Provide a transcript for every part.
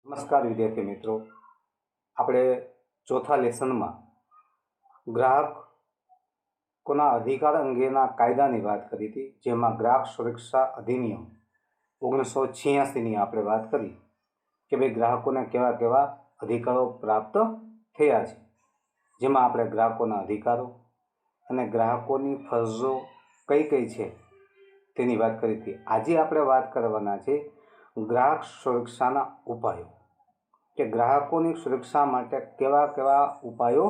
નમસ્કાર વિદ્યાર્થી મિત્રો, આપણે ચોથા લેસનમાં ગ્રાહકોના અધિકાર અંગેના કાયદાની વાત કરી હતી, જેમાં ગ્રાહક સુરક્ષા અધિનિયમ 1986ની આપણે વાત કરી કે ભાઈ ગ્રાહકોને કેવા કેવા અધિકારો પ્રાપ્ત થયા છે, જેમાં આપણે ગ્રાહકોના અધિકારો અને ગ્રાહકોની ફરજો કઈ કઈ છે તેની વાત કરી હતી. આજે આપણે વાત કરવાના છે ગ્રાહક સુરક્ષાના ઉપાયો, કે ગ્રાહકોની સુરક્ષા માટે કેવા કેવા ઉપાયો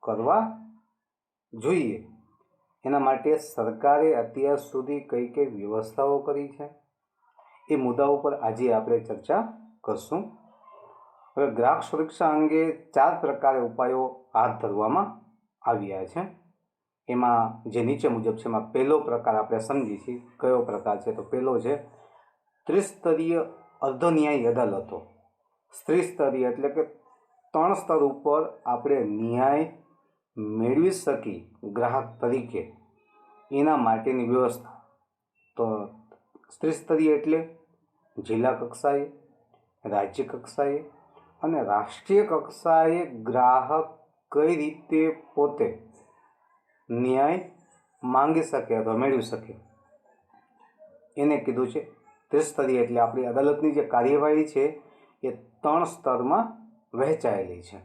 કરવા જોઈએ. એના માટે સરકારે અત્યાર સુધી કઈ કઈ વ્યવસ્થાઓ કરી છે એ મુદ્દા ઉપર આજે આપણે ચર્ચા કરશું. હવે ગ્રાહક સુરક્ષા અંગે 4 પ્રકારે ઉપાયો હાથ ધરવામાં આવ્યા છે. એમાં જે નીચે મુજબ છે, એમાં પહેલો પ્રકાર આપણે સમજી છીએ કયો પ્રકાર છે. તો પહેલો છે ત્રિસ્તરીય અર્ધન્યાયી અદાલતો. ત્રિસ્તરીય એટલે કે 3 સ્તર ઉપર આપણે ન્યાય મેળવી શકી ગ્રાહક તરીકે, એના માટેની વ્યવસ્થા. તો ત્રિસ્તરીય એટલે જિલ્લા કક્ષાએ, રાજ્ય કક્ષાએ અને રાષ્ટ્રીય કક્ષાએ ગ્રાહક કઈ રીતે પોતે ન્યાય માંગી શકે અથવા મેળવી શકે એને કીધું છે ત્રિસ્તરીય. એટલે આપણી અદાલતની જે કાર્યવાહી છે એ 3 સ્તરમાં વહેંચાયેલી છે.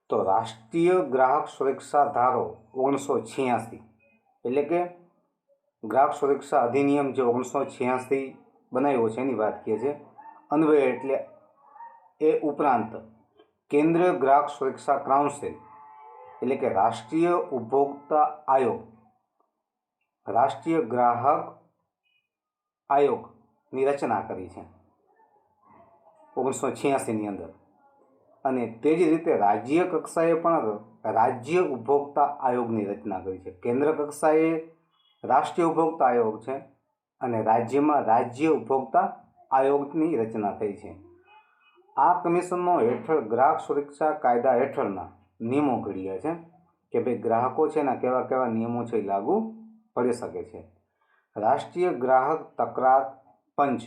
તો રાષ્ટ્રીય ગ્રાહક સુરક્ષા ધારો 1986 એટલે કે ગ્રાહક સુરક્ષા અધિનિયમ જે 1986 બનાવ્યો છે એની વાત કરીએ છીએ. અન્વયે એટલે એ ઉપરાંત કેન્દ્રીય ગ્રાહક સુરક્ષા કાઉન્સિલ એટલે કે રાષ્ટ્રીય ઉપભોક્તા આયોગ, રાષ્ટ્રીય ગ્રાહક આયોગની રચના કરી છે 1986ની અંદર. અને તે જ રીતે રાજ્ય કક્ષાએ પણ રાજ્ય ઉપભોક્તા આયોગની રચના કરી છે. કેન્દ્ર કક્ષાએ રાષ્ટ્રીય ઉપભોક્તા આયોગ છે અને રાજ્યમાં રાજ્ય ઉપભોક્તા આયોગની રચના થઈ છે. આ કમિશનો હેઠળ ગ્રાહક સુરક્ષા કાયદા હેઠળના નિયમો ઘડ્યા છે કે ભાઈ ગ્રાહકો છે એના કેવા કેવા નિયમો છે એ લાગુ પડી શકે છે. રાષ્ટ્રીય ગ્રાહક તકરાર પંચ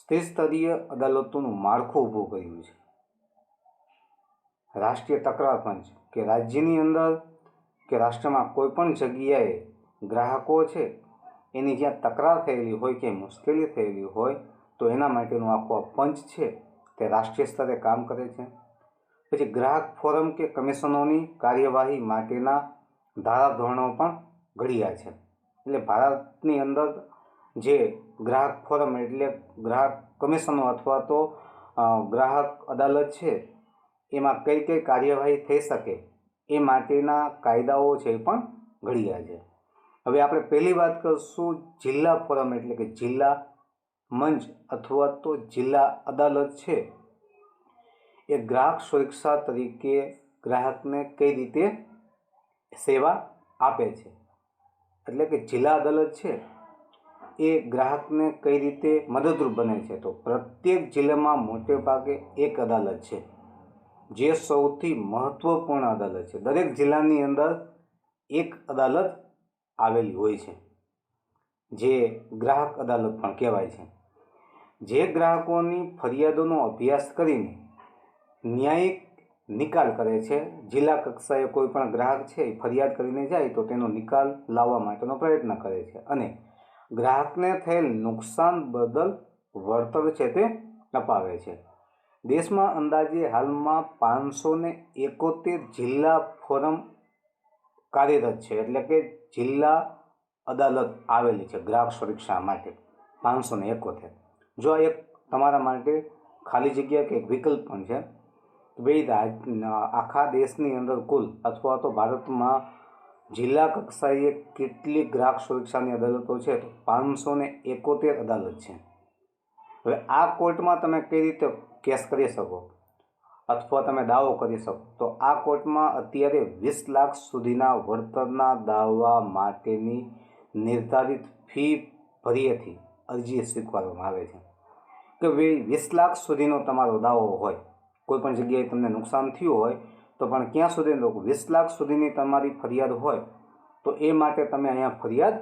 ત્રિસ્તરીય અદાલતોનું માળખું ઊભું કર્યું છે. રાષ્ટ્રીય તકરાર પંચ કે રાજ્યની અંદર કે રાષ્ટ્રમાં કોઈ પણ જગ્યાએ ગ્રાહકો છે એની જ્યાં તકરાર થયેલી હોય કે મુશ્કેલી થયેલી હોય તો એના માટેનું આખો પંચ છે તે રાષ્ટ્રીય સ્તરે કામ કરે છે. પછી ગ્રાહક ફોરમ કે કમિશનોની કાર્યવાહી માટેના ધારાધોરણો પણ ઘડ્યા છે. એટલે ભારતની અંદર જે ગ્રાહક ફોરમ એટલે ગ્રાહક કમિશનો અથવા તો ગ્રાહક અદાલત છે એમાં કઈ કઈ કાર્યવાહી થઈ શકે એ માટેના કાયદાઓ છે એ પણ ઘડ્યા છે. હવે આપણે પહેલી વાત કરશું જિલ્લા ફોરમ એટલે કે જિલ્લા મંચ અથવા તો જિલ્લા અદાલત છે એ ગ્રાહક સુરક્ષા તરીકે ગ્રાહકને કઈ રીતે સેવા આપે છે. એટલે કે જિલ્લા અદાલત છે એ ગ્રાહકને કઈ રીતે મદદરૂપ બને છે. તો પ્રત્યેક જિલ્લામાં મોટે ભાગે એક અદાલત છે જે સૌથી મહત્વપૂર્ણ અદાલત છે. દરેક જિલ્લાની અંદર એક અદાલત આવેલી હોય છે જે ગ્રાહક અદાલત પણ કહેવાય છે. જે ગ્રાહકોની ફરિયાદોનો અભ્યાસ કરીને ન્યાયિક નિકાલ કરે છે. જિલ્લા કક્ષાએ કોઈ પણ ગ્રાહક છે એ ફરિયાદ કરીને જાય તો તેનો નિકાલ લાવવા માટેનો પ્રયત્ન કરે છે અને ગ્રાહકને થયેલ નુકસાન બદલ વળતર છે તે અપાવે છે. દેશમાં અંદાજે હાલમાં 571 જિલ્લા ફોરમ કાર્યરત છે. એટલે કે જિલ્લા અદાલત આવેલી છે ગ્રાહક સુરક્ષા માટે 571. જો આ એક તમારા માટે ખાલી જગ્યા કે એક વિકલ્પ પણ છે. ભાઈ આખા દેશની અંદર કુલ અથવા તો ભારતમાં જિલ્લા કક્ષાએ કેટલી ગ્રાહક સુરક્ષાની અદાલતો છે? તો 571 અદાલત છે. હવે આ કોર્ટમાં તમે કઈ રીતે કેસ કરી શકો અથવા તમે દાવો કરી શકો? તો આ કોર્ટમાં અત્યારે 20 લાખ સુધીના વળતરના દાવા માટેની નિર્ધારિત ફી ભર્યેથી અરજી સ્વીકારવામાં આવે છે. કે ભાઈ 20 લાખ સુધીનો તમારો દાવો હોય, કોઈ પણ જગ્યાએ તમને નુકસાન થયું હોય તો પણ ક્યાં સુધી 20 લાખ સુધીની તમારી ફરિયાદ હોય તો એ માટે તમે અહીંયા ફરિયાદ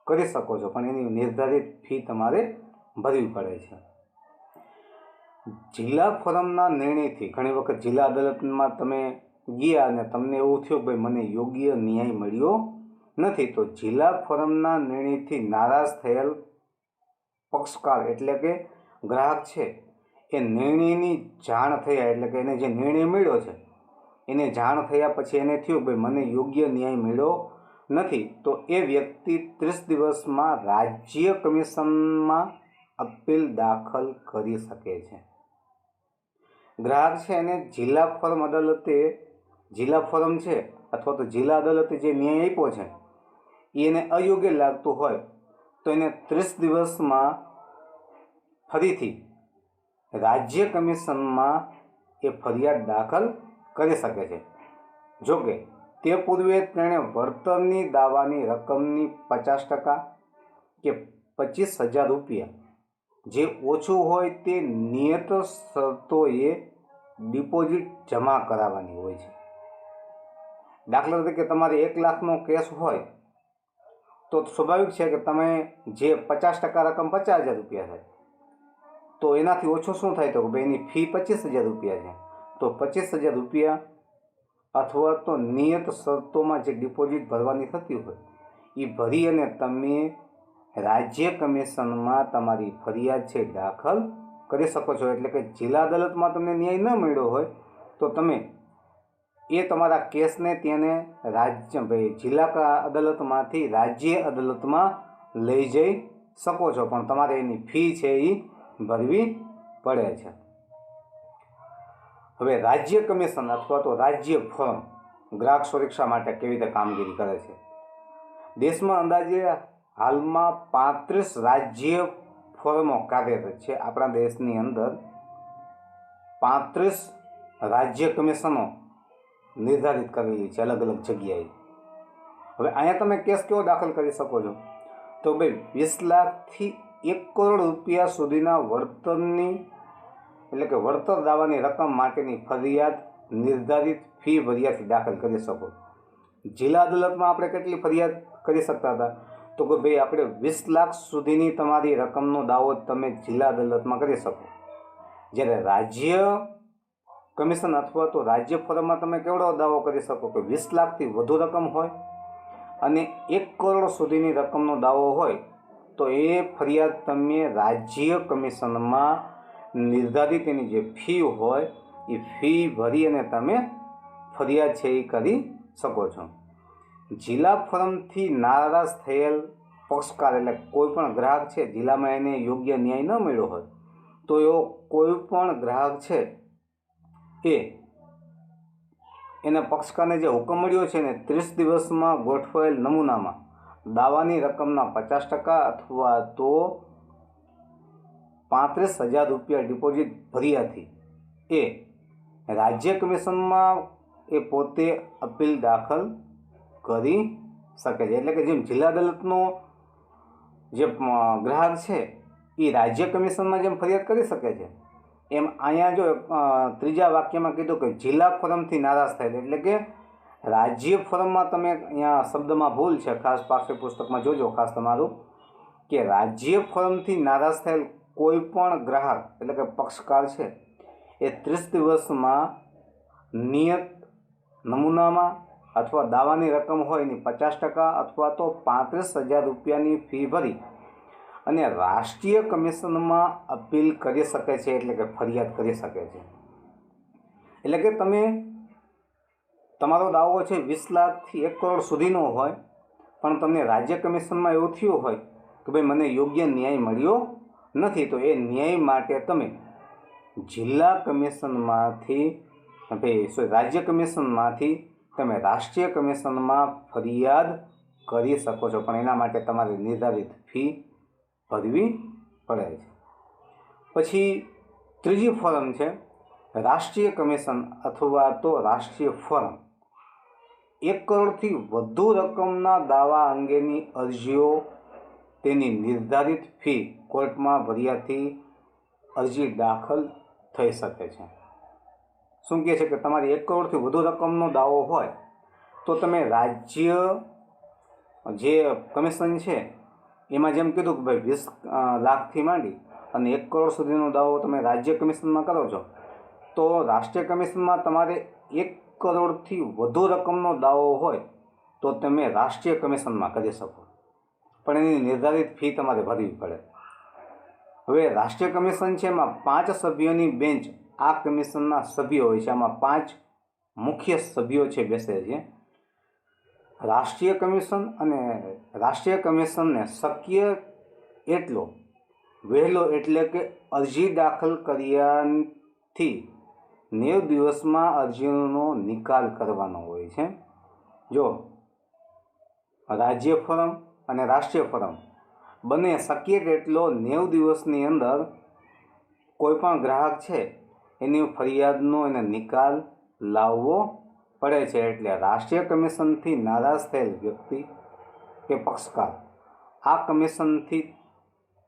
કરી શકો છો, પણ એની નિર્ધારિત ફી તમારે ભરવી પડે છે. જિલ્લા ફોરમના નિર્ણયથી ઘણી વખત જિલ્લા અદાલતમાં તમે ગયા અને તમને એવું થયું કે ભાઈ મને યોગ્ય ન્યાય મળ્યો નથી, તો જિલ્લા ફોરમના નિર્ણયથી નારાજ થયેલ પક્ષકાર એટલે કે ગ્રાહક છે એ નિર્ણયની જાણ થયા એટલે કે એને જે નિર્ણય મળ્યો છે એને જાણ થયા પછી એને થયું ભાઈ મને યોગ્ય ન્યાય મળ્યો નથી, તો એ વ્યક્તિ 30 દિવસમાં રાજ્ય કમિશનમાં અપીલ દાખલ કરી શકે છે. ગ્રાહક છે એને જિલ્લા ફોરમ અદાલતે જિલ્લા ફોરમ છે અથવા તો જિલ્લા અદાલતે જે ન્યાય આપ્યો છે એને અયોગ્ય લાગતું હોય તો એને 30 દિવસમાં ફરીથી રાજ્ય કમિશનમાં એ ફરિયાદ દાખલ કરી શકે છે. જોકે તે પૂર્વે તેણે વળતરની દાવાની રકમની 50% કે 25,000 રૂપિયા જે ઓછું હોય તે નિયત શરતોએ ડિપોઝિટ જમા કરાવવાની હોય છે. દાખલા તરીકે તમારે 1 લાખનો કેસ હોય તો સ્વાભાવિક છે કે તમે જે 50% રકમ 50,000 રૂપિયા થાય તો એનાથી ઓછું શું થાય તો ભાઈ એની ફી 25,000 રૂપિયા છે, તો 25,000 રૂપિયા અથવા તો નિયત શરતોમાં જે ડિપોઝિટ ભરવાની થતી હોય એ ભરી અને તમે રાજ્ય કમિશનમાં તમારી ફરિયાદ છે દાખલ કરી શકો છો. એટલે કે જિલ્લા અદાલતમાં તમને ન્યાય ન મળ્યો હોય તો તમે એ તમારા કેસને તેને જિલ્લા અદાલતમાંથી રાજ્ય અદાલતમાં લઈ જઈ શકો છો, પણ તમારે એની ફી છે એ ભરવી પડે છે. હવે રાજ્ય કમિશન અથવા તો રાજ્ય ફોરમ ગ્રાહક સુરક્ષા માટે કેવી રીતે કામગીરી કરે છે? દેશમાં અંદાજે હાલમાં 35 રાજ્ય ફોરમો કાર્યરત છે. આપણા દેશની અંદર 35 રાજ્ય કમિશનો નિર્ધારિત કરેલી છે અલગ અલગ જગ્યાએ. હવે અહીંયા તમે કેસ કેવો દાખલ કરી શકો છો તો ભાઈ 20 લાખથી 1 કરોડ રૂપિયા સુધીના વળતરની એટલે કે વળતર દાવાની રકમ માટેની ફરિયાદ નિર્ધારિત ફી ભર્યાથી દાખલ કરી શકો. જિલ્લા અદાલતમાં આપણે કેટલી ફરિયાદ કરી શકતા હતા તો કે ભાઈ આપણે 20 લાખ સુધીની તમારી રકમનો દાવો તમે જિલ્લા અદાલતમાં કરી શકો. જ્યારે રાજ્ય કમિશન અથવા તો રાજ્ય ફોરમમાં તમે કેવડો દાવો કરી શકો કે 20 લાખથી વધુ રકમ હોય અને 1 કરોડ સુધીની રકમનો દાવો હોય તો એ ફરિયાદ તમે રાજ્ય કમિશનમાં નિર્ધારિત એની જે ફી હોય એ ફી ભરી અને તમે ફરિયાદ છે એ કરી શકો છો. જિલ્લા ફોરમથી નારાજ થયેલ પક્ષકાર એટલે કોઈ પણ ગ્રાહક છે જિલ્લામાં એને યોગ્ય ન્યાય ન મળ્યો હોય તો એવો કોઈ પણ ગ્રાહક છે એના પક્ષકારને જે હુકમ મળ્યો છે ને 30 દિવસમાં ગોઠવાયેલ નમૂનામાં દાવાની રકમના 50% અથવા તો 35,000 રૂપિયા ડિપોઝિટ ભર્યાથી એ રાજ્ય કમિશનમાં એ પોતે અપીલ દાખલ કરી શકે છે. એટલે કે જેમ જિલ્લા અદાલતનો જે ગ્રાહક છે એ રાજ્ય કમિશનમાં જેમ ફરિયાદ કરી શકે છે એમ અહીંયા જો ત્રીજા વાક્યમાં કીધું કે જિલ્લા ફોરમથી નારાજ થયેલ એટલે કે રાજ્ય ફોરમમાં તમે અહીંયા શબ્દમાં ભૂલ છે, ખાસ પાઠ્યપુસ્તકમાં જોજો ખાસ તમારું કે રાજ્ય ફોરમથી નારાજ થયેલ કોઈ પણ ગ્રાહક એટલે કે પક્ષકાર છે એ 30 દિવસમાં નિયત નમૂનામાં અથવા દાવાની રકમ હોય એની 50% અથવા તો 35,000 રૂપિયાની ફી ભરી અને રાષ્ટ્રીય કમિશનમાં અપીલ કરી શકે છે એટલે કે ફરિયાદ કરી શકે છે. એટલે કે તમે તમારો દાવો છે 20 લાખથી 1 કરોડ સુધીનો હોય પણ તમને રાજ્ય કમિશનમાં એવું થયું હોય કે ભાઈ મને યોગ્ય ન્યાય મળ્યો નથી, તો એ ન્યાય માટે તમે જિલ્લા કમિશનમાંથી રાજ્ય કમિશનમાંથી તમે રાષ્ટ્રીય કમિશનમાં ફરિયાદ કરી શકો છો, પણ એના માટે તમારે નિર્ધારિત ફી ભરવી પડે છે. પછી ત્રીજી ફોરમ છે રાષ્ટ્રીય કમિશન અથવા તો રાષ્ટ્રીય ફોરમ. 1 કરોડથી વધુ રકમના દાવા અંગેની અરજીઓ તેની નિર્ધારિત ફી કોર્ટમાં ભર્યાથી અરજી દાખલ થઈ શકે છે. શું કહે છે કે તમારી 1 કરોડથી વધુ રકમનો દાવો હોય તો તમે રાજ્ય જે કમિશન છે એમાં જેમ કીધું કે ભાઈ 20 લાખથી માંડી અને 1 કરોડ સુધીનો દાવો તમે રાજ્ય કમિશનમાં કરો છો તો રાષ્ટ્રીય કમિશનમાં તમારે 1 કરોડથી વધુ રકમનો દાવો હોય તો તમે રાષ્ટ્રીય કમિશનમાં કરી શકો, પણ એની નિર્ધારિત ફી તમારે ભરવી પડે. હવે રાષ્ટ્રીય કમિશન છે એમાં 5 સભ્યોની બેન્ચ આ કમિશનના સભ્યો હોય છે. આમાં 5 મુખ્ય સભ્યો છે બેસે છે. રાષ્ટ્રીય કમિશન અને રાષ્ટ્રીય કમિશનને શક્ય એટલો વહેલો એટલે કે અરજી દાખલ કર્યાથી 90 દિવસમાં અરજીનો નિકાલ કરવાનો હોય છે. જો રાજ્ય ફોરમ અને રાષ્ટ્રીય ફોરમ બંને શક્ય તેટલો 90 દિવસની અંદર કોઈપણ ગ્રાહક છે એની ફરિયાદનો એને નિકાલ લાવવો પડે છે. એટલે રાષ્ટ્રીય કમિશનથી નારાજ થયેલ વ્યક્તિ કે પક્ષકાર આ કમિશનથી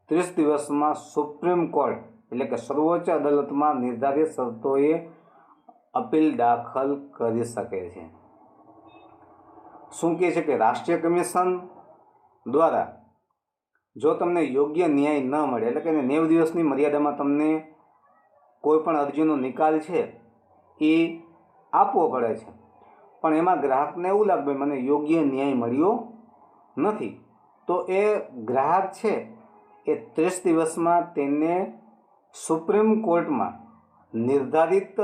30 દિવસમાં સુપ્રીમ કોર્ટ એટલે કે સર્વોચ્ચ અદાલતમાં નિર્ધારિત શરતોએ અપીલ દાખલ કરી શકે છે. શું કહે છે કે રાષ્ટ્રીય કમિશન દ્વારા જો તમને યોગ્ય ન્યાય ન મળે એટલે કે 90 દિવસની મર્યાદામાં તમને કોઈ પણ અરજીનો નિકાલ છે એ આપવો પડે છે, પણ એમાં ગ્રાહકને એવું લાગે મને યોગ્ય ન્યાય મળ્યો નથી, તો એ ગ્રાહક છે એ 30 દિવસમાં તેને સુપ્રીમ કોર્ટમાં નિર્ધારિત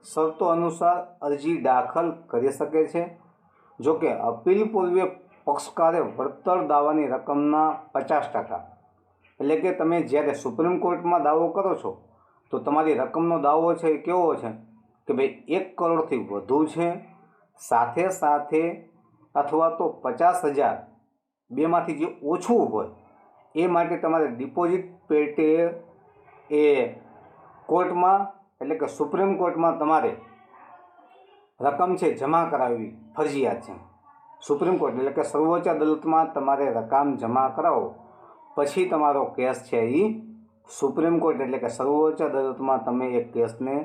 શરતો અનુસાર અરજી દાખલ કરી શકે છે. જો કે અપીલ પૂર્વે પક્ષકારે વળતર દાવાની રકમના 50% એટલે કે તમે જ્યારે સુપ્રીમ કોર્ટમાં દાવો કરો છો તો તમારી રકમનો દાવો છે એ કેવો છે કે ભાઈ 1 કરોડથી વધુ છે, સાથે સાથે અથવા તો 50,000 બેમાંથી જે ઓછું હોય એ માટે તમારે ડિપોઝિટ પેટે એ કોર્ટમાં એટલે કે સુપ્રીમ કોર્ટમાં તમારે રકમ છે જમા કરાવવી ફરજિયાત છે. સુપ્રીમ કોર્ટ એટલે કે સર્વોચ્ચ અદાલતમાં તમારે રકમ જમા કરાવો પછી તમારો કેસ છે એ સુપ્રીમ કોર્ટ એટલે કે સર્વોચ્ચ અદાલતમાં તમે એ કેસને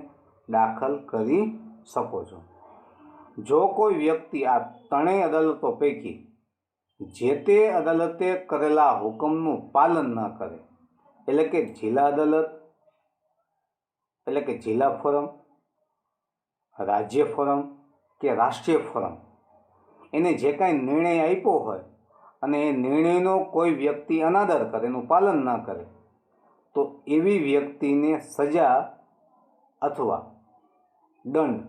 દાખલ કરી શકો છો. જો કોઈ વ્યક્તિ આ ત્રણેય અદાલતો પૈકી જે તે અદાલતે કરેલા હુકમનું પાલન ન કરે એટલે કે જિલ્લા અદાલત એટલે કે જિલ્લા ફોરમ, રાજ્ય ફોરમ કે રાષ્ટ્રીય ફોરમ એને જે કાંઈ નિર્ણય આપ્યો હોય અને એ નિર્ણયનો કોઈ વ્યક્તિ અનાદર કરે, એનું પાલન ન કરે તો એવી વ્યક્તિને સજા અથવા દંડ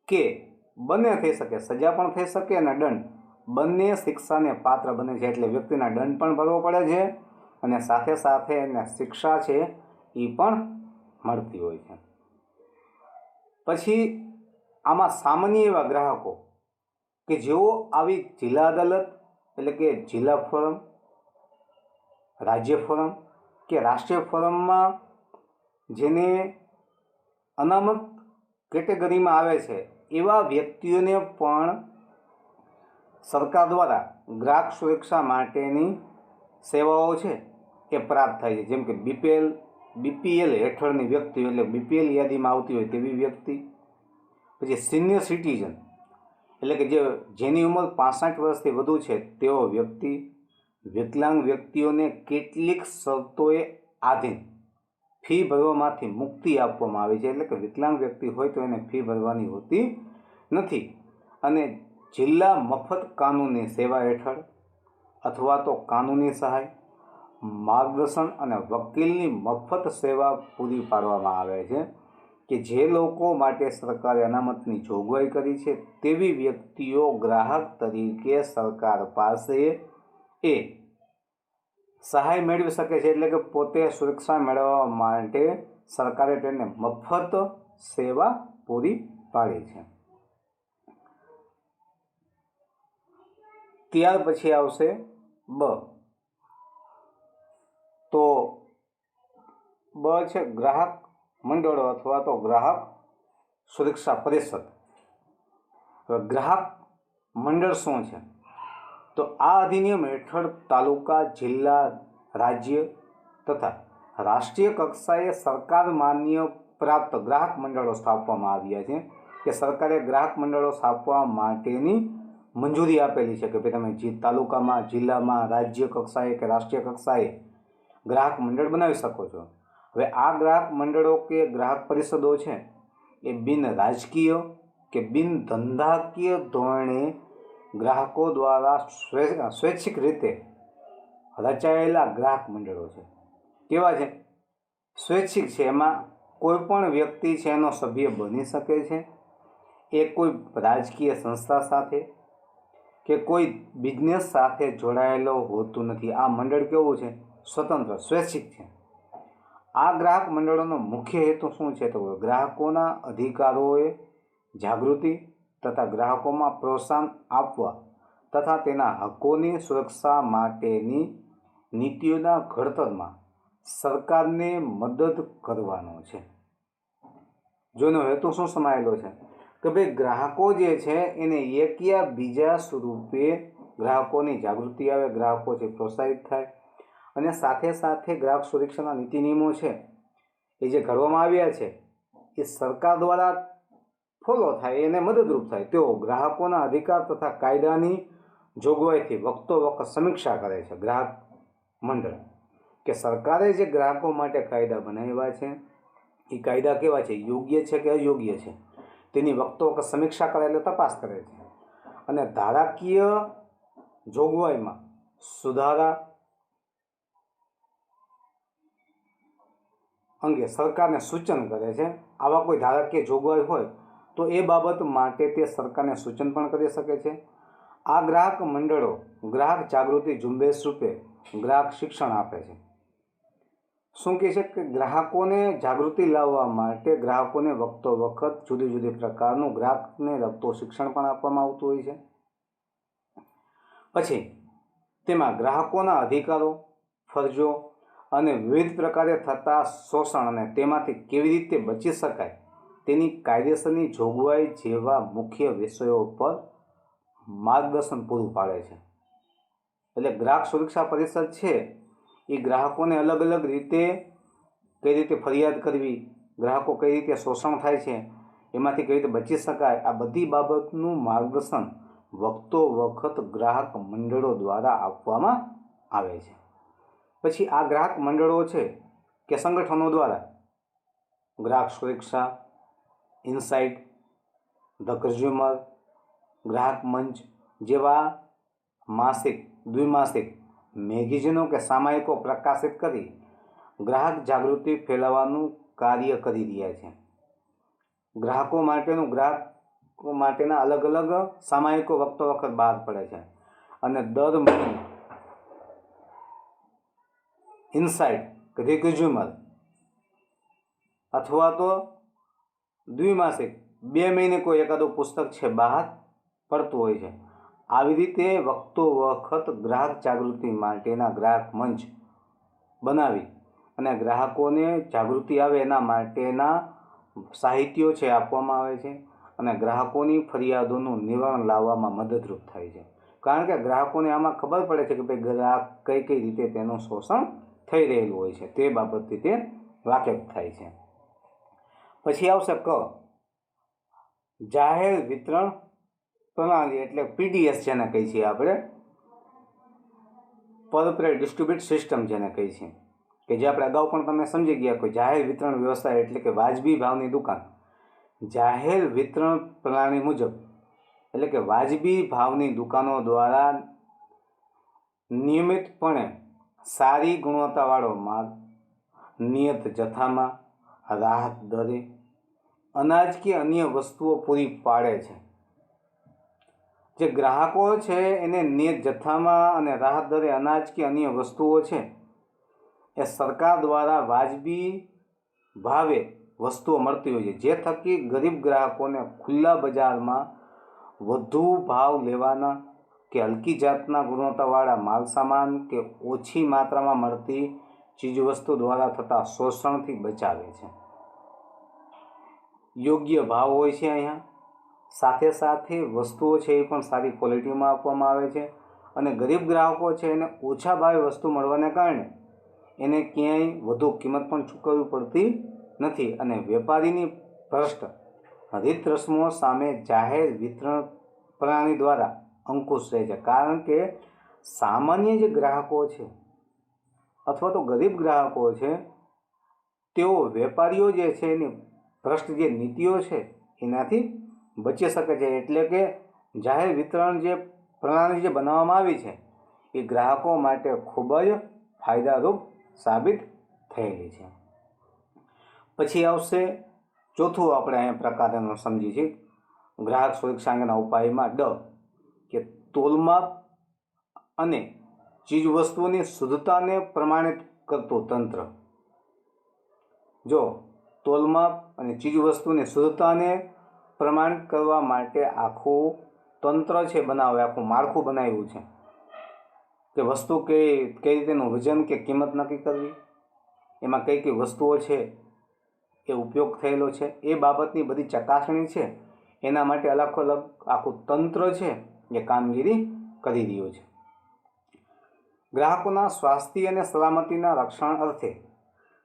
કે બંને થઈ શકે, સજા પણ થઈ શકે અને દંડ બંને શિક્ષાને પાત્ર બને છે. એટલે વ્યક્તિના દંડ પણ ભરવો પડે છે અને સાથે સાથે એને શિક્ષા છે એ પણ મળતી હોય છે. પછી આમાં સામાન્ય એવા ગ્રાહકો કે જેઓ આવી જિલ્લા અદાલત એટલે કે જિલ્લા ફોરમ, રાજ્ય ફોરમ કે રાષ્ટ્રીય ફોરમમાં જેને અનામત કેટેગરીમાં આવે છે એવા વ્યક્તિઓને પણ સરકાર દ્વારા ગ્રાહક સુરક્ષા માટેની સેવાઓ છે એ પ્રાપ્ત થાય છે. જેમ કે બીપીએલ હેઠળની વ્યક્તિ એટલે બીપીએલ યાદીમાં આવતી હોય તેવી વ્યક્તિ, પછી સિનિયર સિટીઝન એટલે કે જેની ઉંમર 65 વર્ષથી વધુ છે તેવો વ્યક્તિ, વિકલાંગ વ્યક્તિઓને કેટલીક શરતોએ આધીન ફી ભરવામાંથી મુક્તિ આપવામાં આવે છે. એટલે કે વિકલાંગ વ્યક્તિ હોય તો એને ફી ભરવાની હોતી નથી અને જિલ્લા મફત કાનૂની સેવા હેઠળ અથવા તો કાનૂની સહાય, માર્ગદર્શન અને વકીલની મફત સેવા પૂરી પાડવામાં આવે છે. કે જે લોકો માટે સરકારે અનામતની જોગવાઈ કરી છે તેવી વ્યક્તિઓ ગ્રાહક તરીકે સરકાર પાસે એ સહાય મેળવી શકે છે. એટલે કે પોતે સુરક્ષા મેળવવા માટે સરકારે તેને મફત સેવા પૂરી પાડી છે. ત્યાર પછી આવશે બ, તો બ છે ગ્રાહક મંડળો અથવા તો ગ્રાહક સુરક્ષા પરિષદ. ગ્રાહક મંડળ શું છે? તો આ અધિનિયમ હેઠળ તાલુકા, જિલ્લા, રાજ્ય તથા રાષ્ટ્રીય કક્ષાએ સરકાર માન્ય પ્રાપ્ત ગ્રાહક મંડળો સ્થાપવામાં આવ્યા છે. કે સરકારે ગ્રાહક મંડળો સ્થાપવા માટેની મંજૂરી આપેલી છે કે ભાઈ તમે તાલુકામાં, જિલ્લામાં, રાજ્ય કક્ષાએ કે રાષ્ટ્રીય કક્ષાએ ગ્રાહક મંડળ બનાવી શકો છો. હવે આ ગ્રાહક મંડળો કે ગ્રાહક પરિષદો છે એ બિન રાજકીય કે બિન ધંધાકીય ધોરણે ગ્રાહકો દ્વારા સ્વૈચ્છિક રીતે રચાયેલા ગ્રાહક મંડળો છે. કેવા છે? સ્વૈચ્છિક છે. એમાં કોઈ પણ વ્યક્તિ છે એનો સભ્ય બની શકે છે. એ કોઈ રાજકીય સંસ્થા સાથે કે કોઈ બિઝનેસ સાથે જોડાયેલો હોતું નથી. આ મંડળ કેવું છે? સ્વતંત્ર, સ્વૈચ્છિક છે. આ ગ્રાહક મંડળોનો મુખ્ય હેતુ શું છે? તો ગ્રાહકોના અધિકારોએ જાગૃતિ તથા ગ્રાહકોમાં પ્રોત્સાહન આપવા તથા તેના હકોની સુરક્ષા માટેની નીતિઓના ઘડતરમાં સરકારને મદદ કરવાનો છે. જેનો હેતુ શું સમાયેલો છે? કે ભાઈ ગ્રાહકો જે છે એને એક યા બીજા સ્વરૂપે ગ્રાહકોની જાગૃતિ આવે, ગ્રાહકો છે પ્રોત્સાહિત થાય અને સાથે સાથે ગ્રાહક સુરક્ષાના નીતિ નિયમો છે એ જે ઘડવામાં આવ્યા છે એ સરકાર દ્વારા ફોલો થાય, એને મદદરૂપ થાય. તેઓ ગ્રાહકોના અધિકાર તથા કાયદાની જોગવાઈથી વખતો વખત સમીક્ષા કરે છે. ગ્રાહક મંડળ કે સરકારે જે ગ્રાહકો માટે કાયદા બનાવ્યા છે એ કાયદા કેવા છે? યોગ્ય છે કે અયોગ્ય છે? તેની વખતો વખત સમીક્ષા કરે એટલે તપાસ કરે છે અને ધારાકીય જોગવાઈમાં સુધારા અંગે સરકારને સૂચન કરે છે. આવા કોઈ ધારાકીય જોગવાઈ હોય તો એ બાબત માટે તે સરકારને સૂચન પણ કરી શકે છે. આ ગ્રાહક મંડળો ગ્રાહક જાગૃતિ ઝુંબેશ રૂપે ગ્રાહક શિક્ષણ આપે છે. શું કહે છે કે ગ્રાહકોને જાગૃતિ લાવવા માટે ગ્રાહકોને વખતો વખત જુદી જુદી પ્રકારનું ગ્રાહકને લગતું શિક્ષણ પણ આપવામાં આવતું હોય છે. પછી તેમાં ગ્રાહકોના અધિકારો, ફરજો અને વિવિધ પ્રકારે થતા શોષણ અને તેમાંથી કેવી રીતે બચી શકાય તેની કાયદેસરની જોગવાઈ જેવા મુખ્ય વિષયો પર માર્ગદર્શન પૂરું પાડે છે. એટલે ગ્રાહક સુરક્ષા પરિષદ છે એ ગ્રાહકોને અલગ અલગ રીતે કઈ રીતે ફરિયાદ કરવી, ગ્રાહકો કઈ રીતે શોષણ થાય છે એમાંથી કઈ રીતે બચી શકાય, આ બધી બાબતનું માર્ગદર્શન વખતો વખત ગ્રાહક મંડળો દ્વારા આપવામાં આવે છે. પછી આ ગ્રાહક મંડળો છે કે સંગઠનો દ્વારા ગ્રાહક સુરક્ષા, ઇનસાઇટ, ધ કન્ઝ્યુમર, ગ્રાહક મંચ જેવા માસિક, દ્વિમાસિક મેગેઝિનો કે સામાયિકો પ્રકાશિત કરી ગ્રાહક જાગૃતિ ફેલાવવાનું કાર્ય કરી રહ્યા છે. ગ્રાહકો માટેના અલગ અલગ સામાયિકો વખતો વખત બહાર પડે છે અને દર મહિને ઇનસાઇટ કે ધ કન્ઝ્યુમર અથવા તો દ્વિમાસિક 2 મહિને કોઈ એકાદું પુસ્તક છે બહાર પડતું હોય છે. આવી રીતે વખતો વખત ગ્રાહક જાગૃતિ માટેના ગ્રાહક મંચ બનાવી અને ગ્રાહકોને જાગૃતિ આવે એના માટેના સાહિત્યો છે આપવામાં આવે છે અને ગ્રાહકોની ફરિયાદોનું નિવારણ લાવવામાં મદદરૂપ થાય છે. કારણ કે ગ્રાહકોને આમાં ખબર પડે છે કે ભાઈ ગ્રાહક કઈ કઈ રીતે તેનું શોષણ થઈ રહેલું હોય છે, તે બાબતથી તે વાકેફ થાય છે. પછી આવશે ક, જાહેર વિતરણ પ્રણાલી એટલે પીડીએસ જેને કહીએ છીએ આપણે, પલ્પ ડિસ્ટ્રીબ્યુટ સિસ્ટમ જેને કહીએ છીએ, કે જે આપણે અગાઉ પણ તમે સમજી ગયા કે જાહેર વિતરણ વ્યવસ્થા એટલે કે વાજબી ભાવની દુકાન. જાહેર વિતરણ પ્રણાલી મુજબ એટલે કે વાજબી ભાવની દુકાનો દ્વારા નિયમિતપણે સારી ગુણવત્તાવાળો માલ નિયત જથ્થામાં રાહત દરે અનાજ કે અન્ય વસ્તુઓ પૂરી પાડે છે. જે ગ્રાહકો છે એને નિયત જથ્થામાં અને રાહત દરે અનાજ કે અન્ય વસ્તુઓ છે એ સરકાર દ્વારા વાજબી ભાવે વસ્તુઓ મળતી હોય છે, જે થકી ગરીબ ગ્રાહકોને ખુલ્લા બજારમાં વધુ ભાવ લેવાના કે હલકી જાતના ગુણવત્તાવાળા માલસામાન કે ઓછી માત્રામાં મળતી ચીજવસ્તુ દ્વારા થતા શોષણથી બચાવે છે. યોગ્ય ભાવ હોય છે અહીંયા. સાથે સાથે વસ્તુઓ છે એ પણ સારી ક્વોલિટીમાં આપવામાં આવે છે અને ગરીબ ગ્રાહકો છે એને ઓછા ભાવે વસ્તુ મળવાને કારણે એને ક્યાંય વધુ કિંમત પણ ચૂકવવી પડતી નથી અને વેપારીની ભ્રષ્ટ રીત રસમો સામે જાહેર વિતરણ પ્રણાલી દ્વારા અંકુશ રહે છે, કારણ કે સામાન્ય જે ગ્રાહકો છે અથવા તો ગરીબ ગ્રાહકો છે તેઓ વેપારીઓ જે છે એની ભ્રષ્ટ જે નીતિઓ છે એનાથી બચી શકે છે. એટલે કે જાહેર વિતરણ જે પ્રણાલી જે બનાવવામાં આવી છે એ ગ્રાહકો માટે ખૂબ જ ફાયદારૂપ સાબિત થયેલી છે. પછી આવશે ચોથું, આપણે અહીંયા પ્રકારનું સમજી છીએ ગ્રાહક સુરક્ષા અંગેના ઉપાયમાં કે તોલમાપ અને ચીજવસ્તુઓની શુદ્ધતાને પ્રમાણિત કરતું તંત્ર. જો તોલમાપ અને ચીજવસ્તુની શુદ્ધતાને પ્રમાણિત કરવા માટે આખું તંત્ર છે બનાવે, આખું માળખું બનાવ્યું છે કે વસ્તુ કઈ રીતેનું વજન કે કિંમત નક્કી કરવી, એમાં કઈ કઈ વસ્તુઓ છે એ ઉપયોગ થયેલો છે, એ બાબતની બધી ચકાસણી છે એના માટે અલગ અલગ આખું તંત્ર છે એ કામગીરી કરી રહ્યું છે. ગ્રાહકોના સ્વાસ્થ્ય અને સલામતીના રક્ષણ અર્થે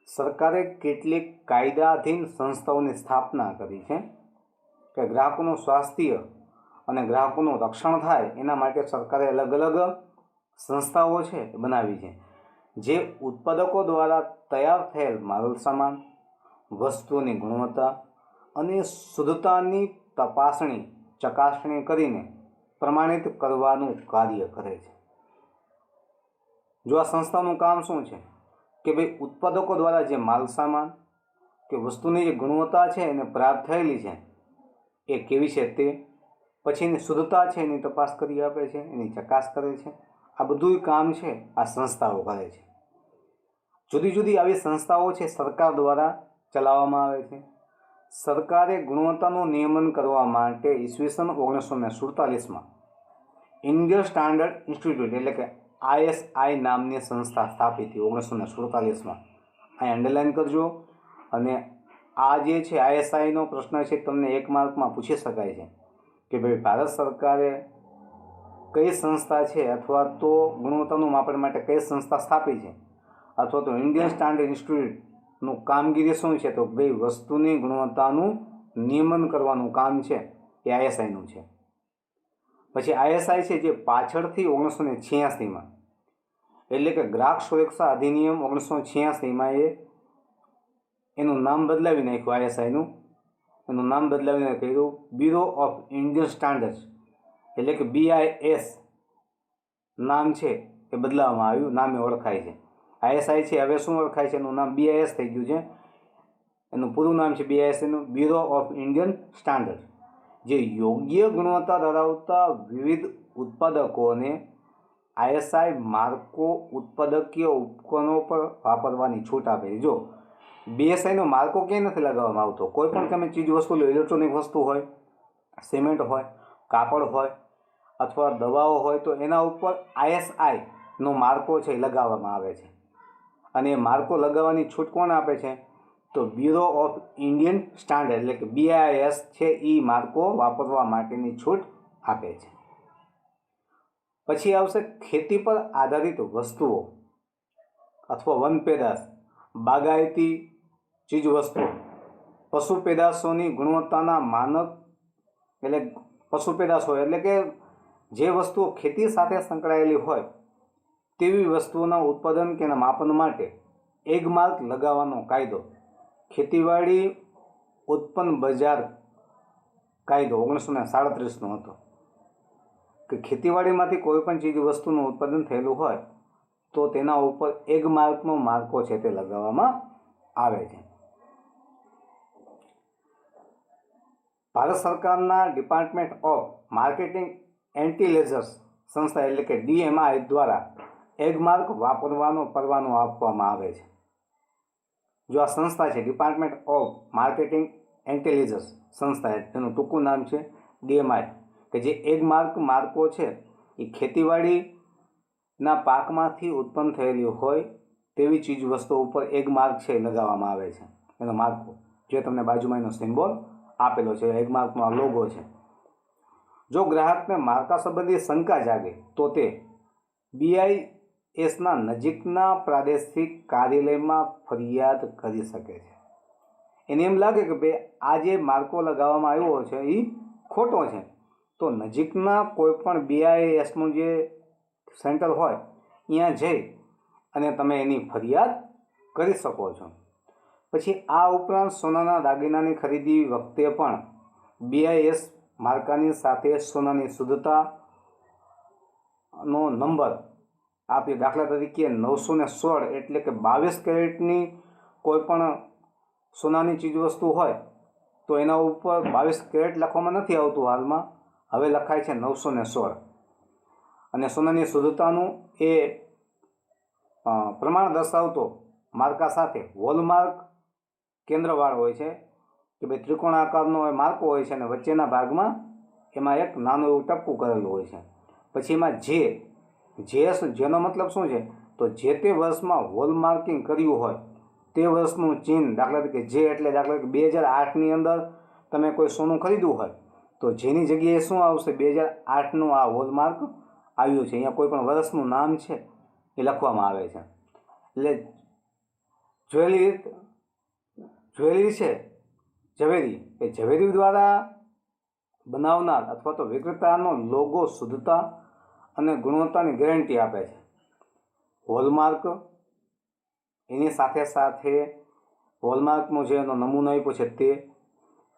સરકારે કેટલીક કાયદાધીન સંસ્થાઓની સ્થાપના કરી છે કે ગ્રાહકોનું સ્વાસ્થ્ય અને ગ્રાહકોનું રક્ષણ થાય એના માટે સરકારે અલગ અલગ સંસ્થાઓ છે બનાવી છે, જે ઉત્પાદકો દ્વારા તૈયાર થયેલ માલ સામાન, વસ્તુની ગુણવત્તા અને શુદ્ધતાની ચકાસણી કરીને પ્રમાણિત કરવાનું કાર્ય કરે છે. જો આ સંસ્થાનું કામ શું છે કે ભાઈ ઉત્પાદકો દ્વારા જે માલ સામાન કે વસ્તુની જે ગુણવત્તા છે એને પ્રાપ્ત થયેલી છે એ કેવી છે તે, પછી એની શુદ્ધતા છે એની તપાસ કરી આપે છે, એની ચકાસ કરે છે. આ બધું કામ છે આ સંસ્થાઓ કરે છે. જુદી જુદી આવી સંસ્થાઓ છે સરકાર દ્વારા ચલાવવામાં આવે છે. સરકારે ગુણવત્તાનું નિયમન કરવા માટે ઈસવીસન 1947માં ઇન્ડિયન સ્ટાન્ડર્ડ ઇન્સ્ટિટ્યૂટ એટલે કે ISI નામની સંસ્થા સ્થાપિત થઈ 1947માં. અહીં અંડરલાઇન કરજો. અને આ જે છે ISIનો પ્રશ્ન છે તમને 1 માર્કમાં પૂછી શકાય છે કે ભાઈ ભારત સરકારે કઈ સંસ્થા છે અથવા તો ગુણવત્તાનું માપન માટે કઈ સંસ્થા સ્થાપી છે, અથવા તો ઇન્ડિયન સ્ટાન્ડર્ડ ઇન્સ્ટિટ્યૂટનું કામગીરી શું છે, તો ભાઈ વસ્તુની ગુણવત્તાનું નિયમન કરવાનું કામ છે એ ISIનું છે. પછી ISI છે જે પાછળથી 1986માં એટલે કે ગ્રાહક સુરક્ષા અધિનિયમ 1986માં એનું નામ બદલાવી નાખ્યું. ISIનું એનું નામ બદલાવીને કહ્યું બ્યુરો ઓફ ઇન્ડિયન સ્ટાન્ડર્ડ્સ એટલે કે BIS નામ છે એ બદલાવવામાં આવ્યું, નામે ઓળખાય છે. ISI છે હવે શું ઓળખાય છે, એનું નામ BIS થઈ ગયું છે. એનું પૂરું નામ છે BIS, એનું બ્યુરો ઓફ ઇન્ડિયન સ્ટાન્ડર્ડ, જે યોગ્ય ગુણવત્તા ધરાવતા વિવિધ ઉત્પાદકોને ISI માર્કો ઉત્પાદકીય ઉપકરણો પર વાપરવાની છૂટ આપે છે. જો BSIનો માર્કો ક્યાંય નથી લગાવવામાં આવતો. કોઈ પણ તમે ચીજ વસ્તુ લો, ઇલેક્ટ્રોનિક વસ્તુ હોય, સિમેન્ટ હોય, કાપડ હોય અથવા દવાઓ હોય, તો એના ઉપર ISIનો માર્કો છે એ લગાવવામાં આવે છે. અને એ માર્કો લગાવવાની છૂટ કોણ આપે છે, તો બ્યુરો ઓફ ઇન્ડિયન સ્ટાન્ડર્ડ એટલે કે BIS છે એ માર્કો વાપરવા માટેની છૂટ આપે છે. પછી આવશે ખેતી પર આધારિત વસ્તુઓ અથવા વન પેદાશ, બાગાયતી ચીજવસ્તુઓ, પશુ પેદાશોની ગુણવત્તાના માનક એટલે પશુ પેદાશો એટલે કે જે વસ્તુઓ ખેતી સાથે સંકળાયેલી હોય તેવી વસ્તુઓના ઉત્પાદન કે માપન માટે એગ માર્ક લગાવવાનો કાયદો ખેતીવાડી ઉત્પન્ન બજાર કાયદો 1937નો હતો કે ખેતીવાડીમાંથી કોઈ પણ ચીજ વસ્તુનું ઉત્પાદન થયેલું હોય તો તેના ઉપર એગ માર્કનો માર્કો છે તે લગાવવામાં આવે છે. ભારત સરકારના ડિપાર્ટમેન્ટ ઓફ માર્કેટિંગ ઇન્ટેલિજન્સ સંસ્થા એટલે કે DMI દ્વારા એગ માર્ક વાપરવાનો પરવાનો આપવામાં આવે છે. જો આ સંસ્થા છે ડિપાર્ટમેન્ટ ઓફ માર્કેટિંગ ઇન્ટેલિજન્સ સંસ્થા, તેનું ટૂંકું નામ છે DMI, કે જે એગ માર્કો છે એ ખેતીવાડીના પાકમાંથી ઉત્પન્ન થયેલી હોય તેવી ચીજ વસ્તુઓ ઉપર એગ માર્ક છે લગાવવામાં આવે છે. એનો માર્કો જે તમને બાજુમાં એનો સિમ્બોલ આપેલો છે, એગ માર્કનો આ લોગો છે. જો ગ્રાહકને માર્કા સંબંધી શંકા જાગે તો તે BISના નજીકના પ્રાદેશિક કાર્યાલયમાં ફરિયાદ કરી શકે છે. એને એમ લાગે કે ભાઈ આ જે માર્કો લગાવવામાં આવ્યો છે એ ખોટો છે, તો તો નજીકના કોઈપણ BISનું જે સેન્ટર હોય ત્યાં જઈ અને તમે એની ફરિયાદ કરી શકો છો. પછી આ ઉપરાંત સોનાના દાગીનાની ખરીદી વખતે પણ BIS માર્કાની સાથે સોનાની શુદ્ધતાનો નંબર આપી. દાખલા તરીકે 916 એટલે કે 22 કેરેટની કોઈ પણ સોનાની ચીજવસ્તુ હોય તો એના ઉપર 22 કેરેટ લખવામાં નથી આવતું હાલમાં, હવે લખાય છે 916. અને સોનાની શુદ્ધતાનું એ પ્રમાણ દર્શાવતો માર્કા સાથે હોલમાર્ક કેન્દ્રવાળો હોય છે કે ભાઈ ત્રિકોણાકારનો માર્કો હોય છે અને વચ્ચેના ભાગમાં એમાં એક નાનું એવું ટપકું કરેલું હોય છે. પછી એમાં જેનો મતલબ શું છે, તો જે તે વર્ષમાં હોલમાર્કિંગ કર્યું હોય તે વર્ષનું ચિહ્ન. દાખલા તરીકે જે એટલે દાખલા તરીકે 2008ની અંદર તમે કોઈ સોનું ખરીદ્યું હોય તો જેની જગ્યાએ શું આવશે, 2008નું આ હોલમાર્ક આવ્યું છે. અહીંયા કોઈ પણ વર્ષનું નામ છે એ લખવામાં આવે છે. એટલે જ્વેલરી છે, ઝવેરી દ્વારા બનાવનાર અથવા તો વિક્રેતાનો લોગો શુદ્ધતા અને ગુણવત્તાની ગેરંટી આપે છે. હોલમાર્ક એની સાથે સાથે હોલમાર્કનું જે એનો નમૂનો આપ્યો છે તે,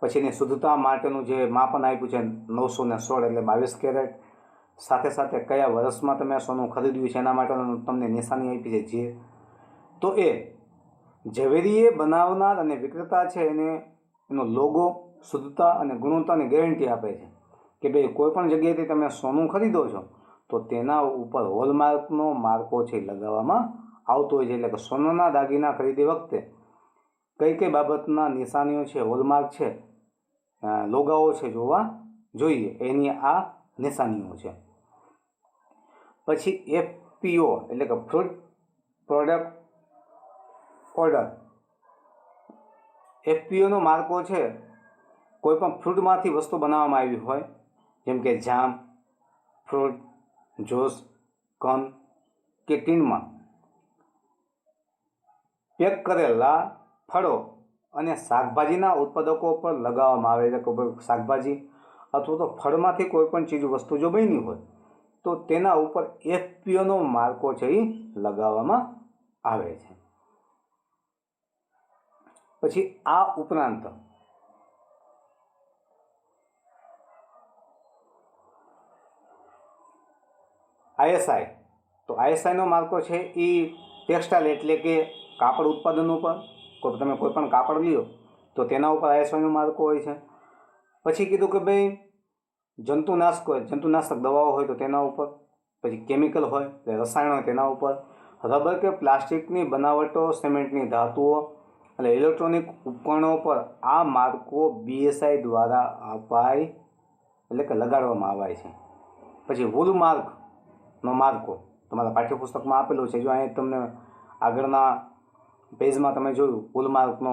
પછી એની શુદ્ધતા માટેનું જે માપન આપ્યું છે 916 એટલે 22 કેરેટ, સાથે સાથે કયા વર્ષમાં તમે સોનું ખરીદ્યું છે એના માટેનું તમને નિશાની આપી છે જે. તો એ ઝવેરીએ બનાવનાર અને વિક્રેતા છે એનો લોગો શુદ્ધતા અને ગુણવત્તાની ગેરંટી આપે છે કે ભાઈ કોઈ પણ જગ્યાએથી તમે સોનું ખરીદો છો તો તેના ઉપર હોલમાર્કનો માર્કો છે લગાવવામાં આવતો હોય છે. એટલે કે સોનાના દાગીના ખરીદી વખતે કઈ બાબતના નિશાનીઓ છે, હોલમાર્ક છે, લોગાઓ છે જોવા જોઈએ, એની આ નિશાનીઓ છે. પછી FPO એટલે કે ફ્રૂટ પ્રોડક્ટ ઓર્ડર. FPOનો માર્કો છે કોઈ પણ ફ્રૂટમાંથી વસ્તુ બનાવવામાં આવી હોય, જેમ કે જામ, ફ્રૂટ, જ્યુસ, કન કે ટીનમાં પેક કરેલા ફળો અને શાકભાજીના ઉત્પાદકો પર લગાવવામાં આવે છે. કે શાકભાજી અથવા તો ફળમાંથી કોઈ પણ ચીજ વસ્તુ જો બની હોય તો તેના ઉપર FPOનો માર્કો છે એ લગાવવામાં આવે છે. પછી આ ઉપરાંત ISI. તો ISIનો માર્કો છે એ ટેક્સટાઇલ એટલે કે કાપડ ઉત્પાદન ઉપર, તમે કોઈ પણ કાપડ લ્યો તો તેના ઉપર ISIનો માર્કો હોય છે. પછી કીધું કે ભાઈ જંતુનાશક દવાઓ હોય તો તેના ઉપર, પછી કેમિકલ હોય રસાયણ હોય તેના ઉપર, રબર કે પ્લાસ્ટિકની બનાવટો, સિમેન્ટની ધાતુઓ અને ઇલેક્ટ્રોનિક ઉપકરણો પર આ માર્કો BSI દ્વારા અપાય એટલે કે લગાડવામાં આવે છે. પછી વૂલમાર્કનો માર્કો તમારા પાઠ્યપુસ્તકમાં આપેલું છે. જો અહીં તમને આગળના પેજમાં તમે જોયું વૂલમાર્કનો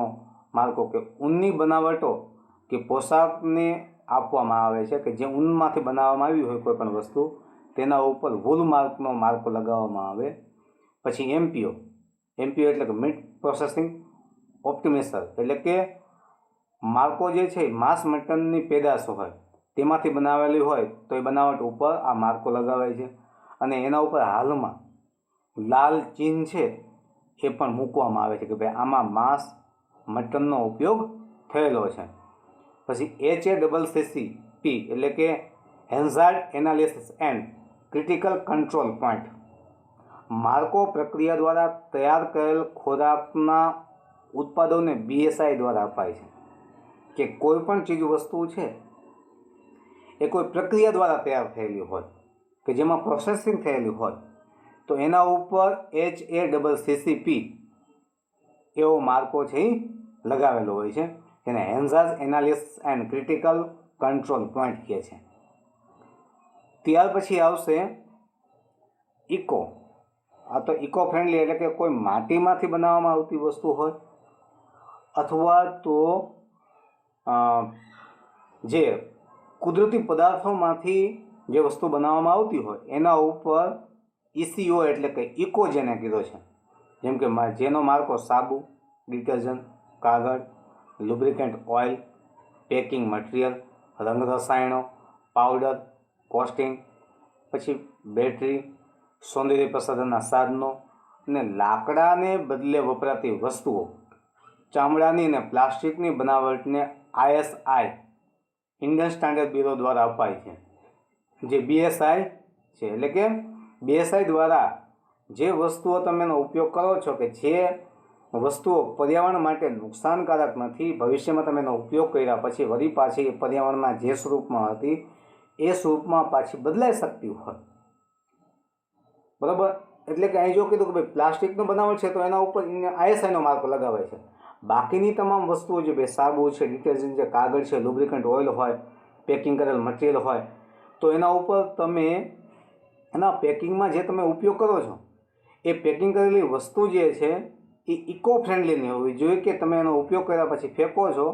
માર્કો કે ઊનની બનાવટો કે પોશાકને આપવામાં આવે છે કે જે ઊનમાંથી બનાવવામાં આવી હોય કોઈ પણ વસ્તુ તેના ઉપર વૂલમાર્કનો માર્કો લગાવવામાં આવે. પછી MPO એટલે કે મીટ પ્રોસેસિંગ ઓપ્ટિમાઇઝર એટલે કે માર્કો જે છે માંસ મટનની પેદાશ હોય તેમાંથી બનાવેલી હોય તો એ બનાવટ ઉપર આ માર્કો લગાવાય છે. અને એના ઉપર હાલમાં લાલ ચિહ્ન છે એ પણ મૂકવામાં આવે છે કે ભાઈ આમાં માંસ મટનનો ઉપયોગ થયેલો છે. પછી HACCP એટલે કે hazard analysis and critical control point. Marco પ્રક્રિયા દ્વારા તૈયાર કરેલ ખોરાકના ઉત્પાદનોને BSI દ્વારા અપાય છે. કે કોઈ પણ ચીજ વસ્તુ છે એ કોઈ પ્રક્રિયા દ્વારા તૈયાર થયેલી હોય કે જેમાં પ્રોસેસિંગ થયેલી હોય તો એના ઉપર HACCP એવો માર્કો છે એ લગાવેલો હોય છે, જેને hazard analysis and critical control point કહે છે. ત્યાર પછી આવશે ઇકો. આ તો ઇકો ફ્રેન્ડલી એટલે કે કોઈ માટીમાંથી બનાવવામાં આવતી વસ્તુ હોય અથવા તો જે કુદરતી પદાર્થોમાંથી જે વસ્તુ બનાવવામાં આવતી હોય એના ઉપર ECO એટલે કે ઇકો જેને કીધો છે. જેમ કે જેનો માર્કો સાબુ, ડિટર્જન્ટ, કાગળ, લુબ્રિકન્ટ ઓઇલ, પેકિંગ મટીરિયલ, રંગ રસાયણો, પાવડર, કોસ્ટિંગ, પછી બેટરી, સૌંદર્ય પ્રસાધનના સાધનો અને લાકડાને બદલે વપરાતી વસ્તુઓ, ચામડાની અને પ્લાસ્ટિકની બનાવટને ISI ઇન્ડિયન સ્ટાન્ડર્ડ બ્યુરો દ્વારા અપાય છે, જે BSI છે. એટલે કે BSI દ્વારા જે વસ્તુઓ તમે એનો ઉપયોગ કરો છો કે જે વસ્તુઓ પર્યાવરણ માટે નુકસાનકારક નથી, ભવિષ્યમાં તમે એનો ઉપયોગ કર્યા પછી વળી પાછી પર્યાવરણના જે સ્વરૂપમાં હતી એ સ્વરૂપમાં પાછી બદલાઈ શકતી હોય, બરાબર. એટલે કે અહીં જો કીધું કે ભાઈ પ્લાસ્ટિકનું બનાવટ છે તો એના ઉપર ISIનો માર્કો લગાવે છે. બાકીની તમામ વસ્તુઓ જે ભાઈ સાબુ છે, ડિટર્જન્ટ છે, કાગળ છે, લુબ્રિકન્ટ ઓઇલ હોય, પેકિંગ કરેલ મટીરિયલ હોય, તો એના ઉપર તમે એના પેકિંગમાં જે તમે ઉપયોગ કરો છો એ પેકિંગ કરેલી વસ્તુ જે છે એ ઇકો ફ્રેન્ડલીની હોવી જોઈએ, કે તમે એનો ઉપયોગ કર્યા પછી ફેંકો છો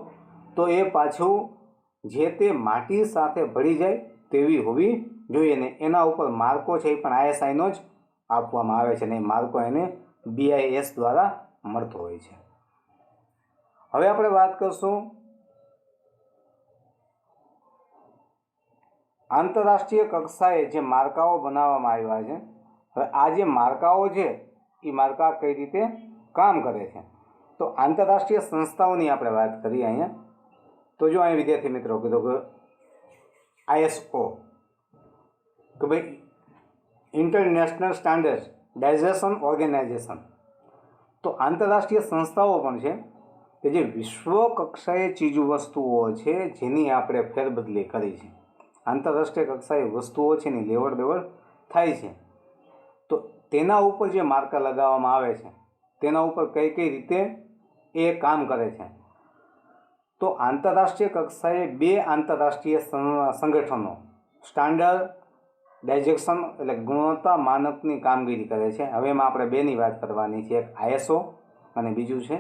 તો એ પાછું જે તે માટી સાથે ભળી જાય તેવી હોવી જોઈએ ને એના ઉપર માર્કો છે એ પણ ISIનો જ આપવામાં આવે છે ને એ માર્કો એને BIS દ્વારા મળતો હોય છે. હવે આપણે વાત કરશું આંતરરાષ્ટ્રીય કક્ષાએ જે માર્કાઓ બનાવવામાં આવ્યા છે. હવે આ જે માર્કાઓ છે એ માર્કા કઈ રીતે કામ કરે છે, તો આંતરરાષ્ટ્રીય સંસ્થાઓની આપણે વાત કરીએ અહીંયા. તો જો અહીં વિદ્યાર્થી મિત્રો કીધું કે ISO કે ભાઈ ઇન્ટરનેશનલ સ્ટાન્ડર્ડાઇઝેશન ઓર્ગેનાઇઝેશન, તો આંતરરાષ્ટ્રીય સંસ્થાઓ પણ છે કે જે વિશ્વ કક્ષાએ ચીજવસ્તુઓ છે જેની આપણે ફેરબદલી કરી છે. આંતરરાષ્ટ્રીય કક્ષાએ વસ્તુઓ છે એની લેવડ દેવડ થાય છે, તો તેના ઉપર જે માર્કા લગાવવામાં આવે છે તેના ઉપર કઈ કઈ રીતે એ કામ કરે છે. તો આંતરરાષ્ટ્રીય કક્ષાએ 2 આંતરરાષ્ટ્રીય સંગઠનો સ્ટાન્ડર્ડાઇઝેશન એટલે ગુણવત્તા માનકની કામગીરી કરે છે. હવે એમાં આપણે બેની વાત કરવાની છે, એક ISO અને બીજું છે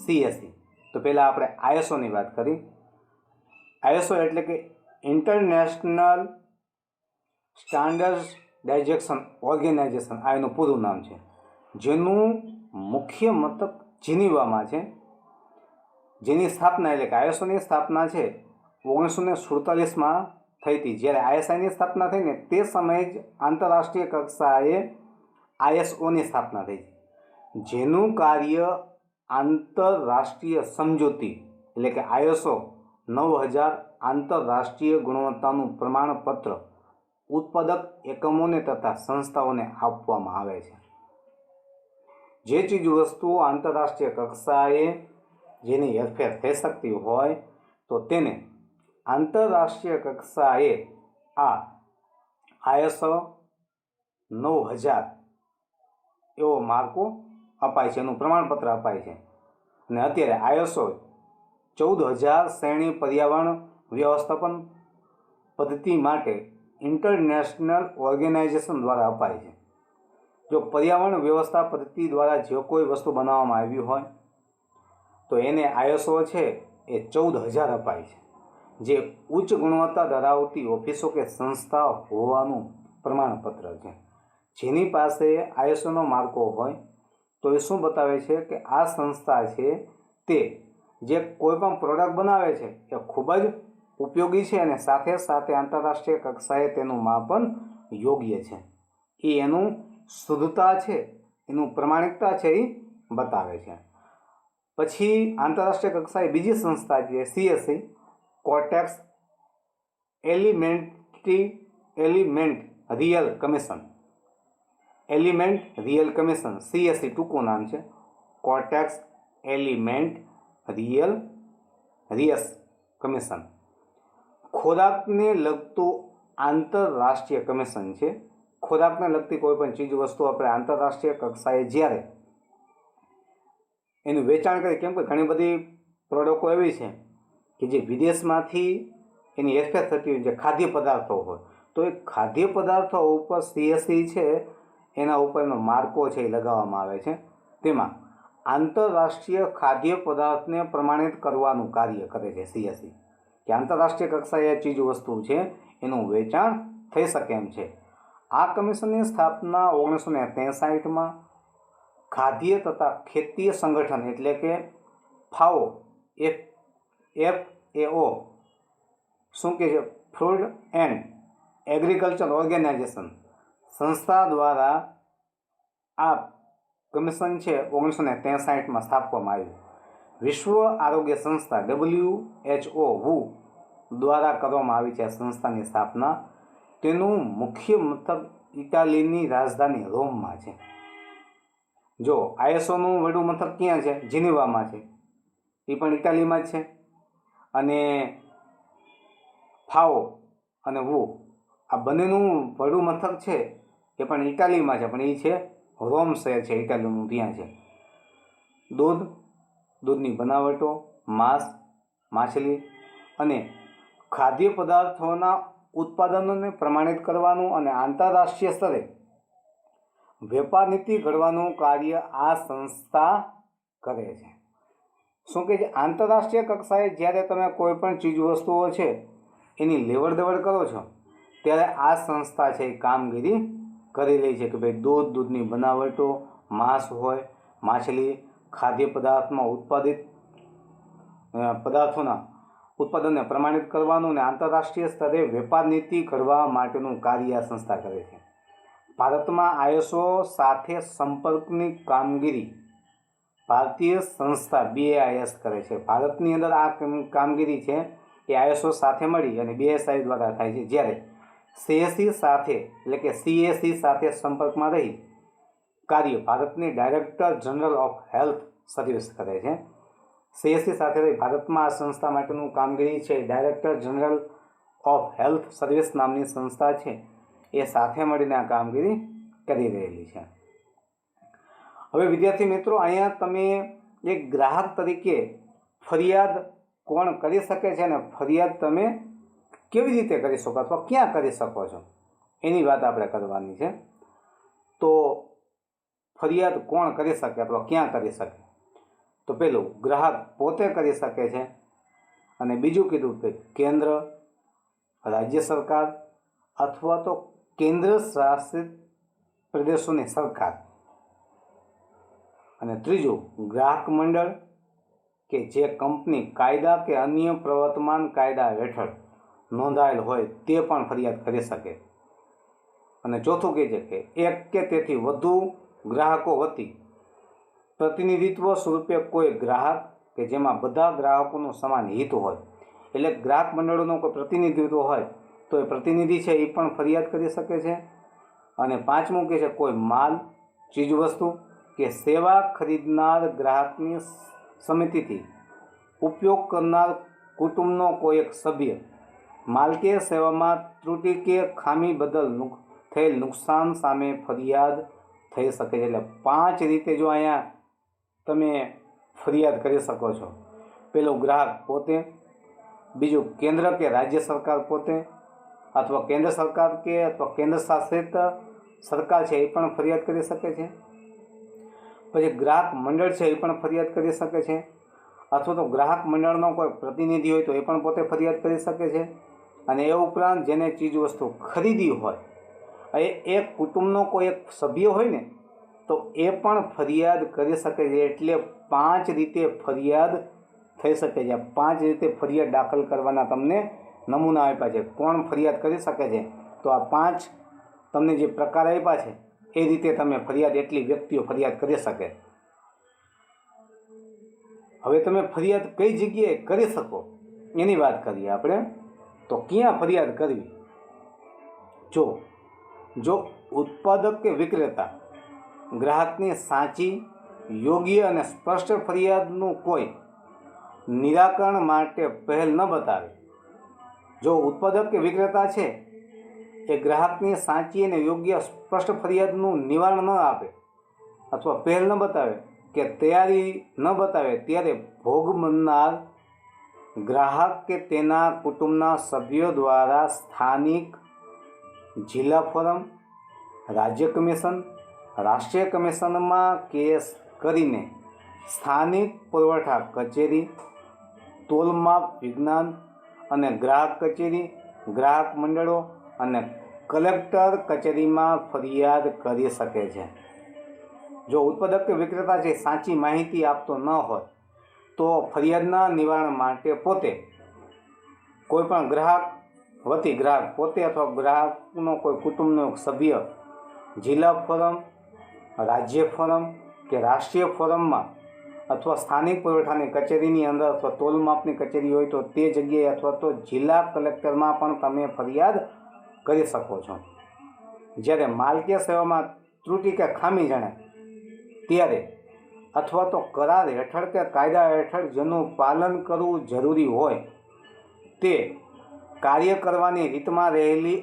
CSE. તો પહેલાં આપણે ISOની વાત કરી. ISO એટલે કે ઇન્ટરનેશનલ સ્ટાન્ડર્ડાઇઝેશન ઓર્ગેનાઇઝેશન, આ એનું પૂરું નામ છે, જેનું મુખ્ય મથક જીનીવામાં છે, જેની સ્થાપના એટલે કે ISOની સ્થાપના છે 1947માં થઈ હતી. જ્યારે ISIની સ્થાપના થઈ ને તે સમયે જ આંતરરાષ્ટ્રીય કક્ષાએ ISOની સ્થાપના થઈ, જેનું કાર્ય આંતરરાષ્ટ્રીય સમજૂતી એટલે કે ISO 9000 આંતરરાષ્ટ્રીય ગુણવત્તાનું પ્રમાણપત્ર ઉત્પાદક એકમોને તથા સંસ્થાઓને આપવામાં આવે છે. જે ચીજવસ્તુઓ આંતરરાષ્ટ્રીય કક્ષાએ જેની હેરફેર થઈ શકતી હોય તો તેને આંતરરાષ્ટ્રીય કક્ષાએ આ ISO 9000 એવો માર્કો અપાય છે, એનું પ્રમાણપત્ર અપાય છે. અને અત્યારે ISO 14000 શ્રેણી પર્યાવરણ વ્યવસ્થાપન પદ્ધતિ માટે ઇન્ટરનેશનલ ઓર્ગેનાઇઝેશન દ્વારા અપાય છે. જો પર્યાવરણ વ્યવસ્થા પદ્ધતિ દ્વારા જે કોઈ વસ્તુ બનાવવામાં આવી હોય તો એને ISO છે એ 14000 અપાય છે, જે ઉચ્ચ ગુણવત્તા ધરાવતી ઓફિસો કે સંસ્થા હોવાનું પ્રમાણપત્ર છે. જેની પાસે ISOનો માર્કો હોય તો એ શું બતાવે છે કે આ સંસ્થા છે તે જે કોઈ પણ પ્રોડક્ટ બનાવે છે એ ખૂબ જ ઉપયોગી છે અને સાથે સાથે આંતરરાષ્ટ્રીય કક્ષાએ તેનું માપન યોગ્ય છે. એ એનું શુદ્ધતા છે, એનું પ્રમાણિકતા છે એ બતાવે છે. પછી આંતરરાષ્ટ્રીય કક્ષાએ બીજી સંસ્થા છે CSE, cortex element real commission, CSE ટૂંકું નામ છે, કોર્ટેક્સ એલિમેન્ટ રિયસ કમિશન. ખોરાકને લગતું આંતરરાષ્ટ્રીય કમિશન છે. ખોરાકને લગતી કોઈ પણ ચીજ વસ્તુ આપણે આંતરરાષ્ટ્રીય કક્ષાએ જ્યારે એનું વેચાણ કરીએ, કેમ કે ઘણી બધી પ્રોડક્ટો એવી છે કે જે વિદેશમાંથી એની હેરફેર થતી હોય, જે ખાદ્ય પદાર્થો હોય, તો એ ખાદ્ય પદાર્થો ઉપર CSE છે એના ઉપરનો માર્કો છે એ લગાવવામાં આવે છે. તેમાં આંતરરાષ્ટ્રીય ખાદ્ય પદાર્થને પ્રમાણિત કરવાનું કાર્ય કરે છે CSE, કે આંતરરાષ્ટ્રીય કક્ષાએ ચીજ વસ્તુ છે એનું વેચાણ થઈ શકે એમ છે. આ કમિશનની સ્થાપના 1963માં ખાદ્ય તથા ખેતીય સંગઠન એટલે કે FAO શું કહે છે, ફૂડ એન્ડ એગ્રીકલ્ચર ઓર્ગેનાઇઝેશન સંસ્થા દ્વારા આ કમિશન છે 1963માં સ્થાપવામાં આવ્યું. વિશ્વ આરોગ્ય સંસ્થા WHO દ્વારા કરવામાં આવી છે આ સંસ્થાની સ્થાપના. તેનું મુખ્ય મથક ઇટાલીની રાજધાની રોમમાં છે. જો ISOનું વડું મથક ક્યાં છે? જીનીવામાં છે, એ પણ ઇટાલીમાં જ છે. અને ફાઓ અને વો આ બંનેનું વડું મથક છે એ પણ ઇટાલીમાં છે, પણ એ છે રોમ શહેર છે ઇટાલીનું, ત્યાં છે. દૂધની બનાવટો, માંસ, માછલી અને ખાદ્ય પદાર્થોના ઉત્પાદનોને પ્રમાણિત કરવાનું અને આંતરરાષ્ટ્રીય સ્તરે વેપાર નીતિ ઘડવાનું કાર્ય આ સંસ્થા કરે છે. શું કે છે? આંતરરાષ્ટ્રીય કક્ષાએ જ્યારે તમે કોઈ પણ ચીજ વસ્તુઓ છે એની લેવડ દેવડ કરો છો ત્યારે આ સંસ્થા છે એ કામગીરી કરી રહી છે કે ભાઈ દૂધની બનાવટો, માંસ હોય, માછલી, ખાદ્ય પદાર્થમાં ઉત્પાદિત પદાર્થોના ઉત્પાદનને પ્રમાણિત કરવાનું અને આંતરરાષ્ટ્રીય સ્તરે વેપાર નીતિ ઘડવા માટેનું કાર્ય આ સંસ્થા કરે છે. ભારતમાં ISO સાથે સંપર્કની કામગીરી ભારતીય સંસ્થા BIS કરે છે. ભારતની અંદર આ કામગીરી છે એ ISO સાથે મળી અને BSI દ્વારા થાય છે. જ્યારે CSE સાથે એટલે કે CAC સાથે સંપર્કમાં રહી કાર્ય ભારતની director general of health service કરે છે. CSE સાથે રહી ભારતમાં આ સંસ્થા માટેનું કામગીરી છે director general of health service નામની સંસ્થા છે એ સાથે મળીને આ કામગીરી કરી રહેલી છે. હવે વિદ્યાર્થી મિત્રો, અહીંયા તમે એક ગ્રાહક તરીકે ફરિયાદ કોણ કરી શકે છે અને ફરિયાદ તમે કેવી રીતે કરી શકો અથવા ક્યાં કરી શકો છો એની વાત આપણે કરવાની છે. તો ફરિયાદ કોણ કરી શકે અથવા ક્યાં કરી શકે? તો પેલું ગ્રાહક પોતે કરી શકે છે, અને બીજું કીધું કે કેન્દ્ર, રાજ્ય સરકાર અથવા તો કેન્દ્ર શાસિત પ્રદેશોની સરકાર, અને ત્રીજું ગ્રાહક મંડળ કે જે કંપની કાયદા કે અન્ય પ્રવર્તમાન કાયદા હેઠળ નોંધાયેલ હોય તે પણ ફરિયાદ કરી શકે. અને ચોથું કહે છે કે એક કે તેથી વધુ ગ્રાહકો વતી પ્રતિનિધિત્વ સ્વરૂપે કોઈ ગ્રાહક કે જેમાં બધા ગ્રાહકોનું સમાન હિત હોય, એટલે ગ્રાહક મંડળોનું કોઈ પ્રતિનિધિત્વ હોય તો એ પ્રતિનિધિ છે એ પણ ફરિયાદ કરી શકે છે. અને પાંચમું કહે છે કોઈ માલ, ચીજવસ્તુ કે સેવા ખરીદનાર ગ્રાહકની સમિતિથી ઉપયોગ કરનાર કુટુંબનો કોઈ એક સભ્ય માલ કે સેવામાં ત્રુટિ કે ખામી બદલ થયેલ નુકસાન સામે ફરિયાદ થઈ શકે છે. એટલે 5 રીતે જો અહીંયા તમે ફરિયાદ કરી શકો છો. પેલું ગ્રાહક પોતે, બીજું કેન્દ્ર કે રાજ્ય સરકાર પોતે, અથવા કેન્દ્ર સરકાર કે અથવા કેન્દ્ર શાસિત સરકાર છે એ પણ ફરિયાદ કરી શકે છે. પછી ગ્રાહક મંડળ છે એ પણ ફરિયાદ કરી શકે છે, અથવા તો ગ્રાહક મંડળનો કોઈ પ્રતિનિધિ હોય તો એ પણ પોતે ફરિયાદ કરી શકે છે. અને એ ઉપરાંત જેને ચીજ વસ્તુ ખરીદી હોય એ એક કુટુંબનો કોઈ એક સભ્ય હોય ને તો એ પણ ફરિયાદ કરી શકે છે. એટલે 5 રીતે ફરિયાદ થઈ શકે છે. 5 રીતે ફરિયાદ દાખલ કરવાના તમને નમૂના આપ્યા છે. કોણ ફરિયાદ કરી શકે છે? તો આ 5 તમને જે પ્રકાર આપ્યા છે એ રીતે તમે ફરિયાદ, એટલી વ્યક્તિઓ ફરિયાદ કરી શકે. હવે તમે ફરિયાદ કઈ જગ્યાએ કરી શકો એની વાત કરીએ આપણે. તો ક્યાં ફરિયાદ કરવી? જો ઉત્પાદક કે વિક્રેતા ગ્રાહકની સાચી, યોગ્ય અને સ્પષ્ટ ફરિયાદનું કોઈ નિરાકરણ માટે પહેલ ન બતાવે, જો ઉત્પાદક કે વિક્રેતા છે એ ગ્રાહકની સાચી અને યોગ્ય સ્પષ્ટ ફરિયાદનું નિવારણ ન આપે અથવા પહેલ ન બતાવે કે તૈયારી ન બતાવે, ત્યારે ભોગ બનનાર ગ્રાહક કે તેના કુટુંબના સભ્યો દ્વારા સ્થાનિક જિલ્લા ફોરમ, રાજ્ય કમિશન, રાષ્ટ્રીય કમિશનમાં કેસ કરીને સ્થાનિક પુરવઠા કચેરી, તોલમાપ વિજ્ઞાન અને ગ્રાહક કચેરી, ગ્રાહક મંડળો અને કલેક્ટર કચેરીમાં ફરિયાદ કરી શકે છે. જો ઉત્પાદક કે વિક્રેતા છે સાચી માહિતી આપતો ન હોય તો ફરિયાદના નિવારણ માટે પોતે કોઈપણ ગ્રાહક વતી ગ્રાહક પોતે અથવા ગ્રાહકનો કોઈ કુટુંબનો એક સભ્ય જિલ્લા ફોરમ, રાજ્ય ફોરમ કે રાષ્ટ્રીય ફોરમમાં અથવા સ્થાનિક પુરવઠાની કચેરીની અંદર અથવા તોલમાપની કચેરી હોય તો તે જગ્યાએ અથવા તો જિલ્લા કલેક્ટરમાં પણ તમે ફરિયાદ કરી શકો છો. જ્યારે માલકીય સેવામાં ત્રુટિ કે ખામી જણાય ત્યારે અથવા તો કરાર હેઠળ કે કાયદા હેઠળ જેનું પાલન કરવું જરૂરી હોય તે કાર્ય કરવાની રીતમાં રહેલી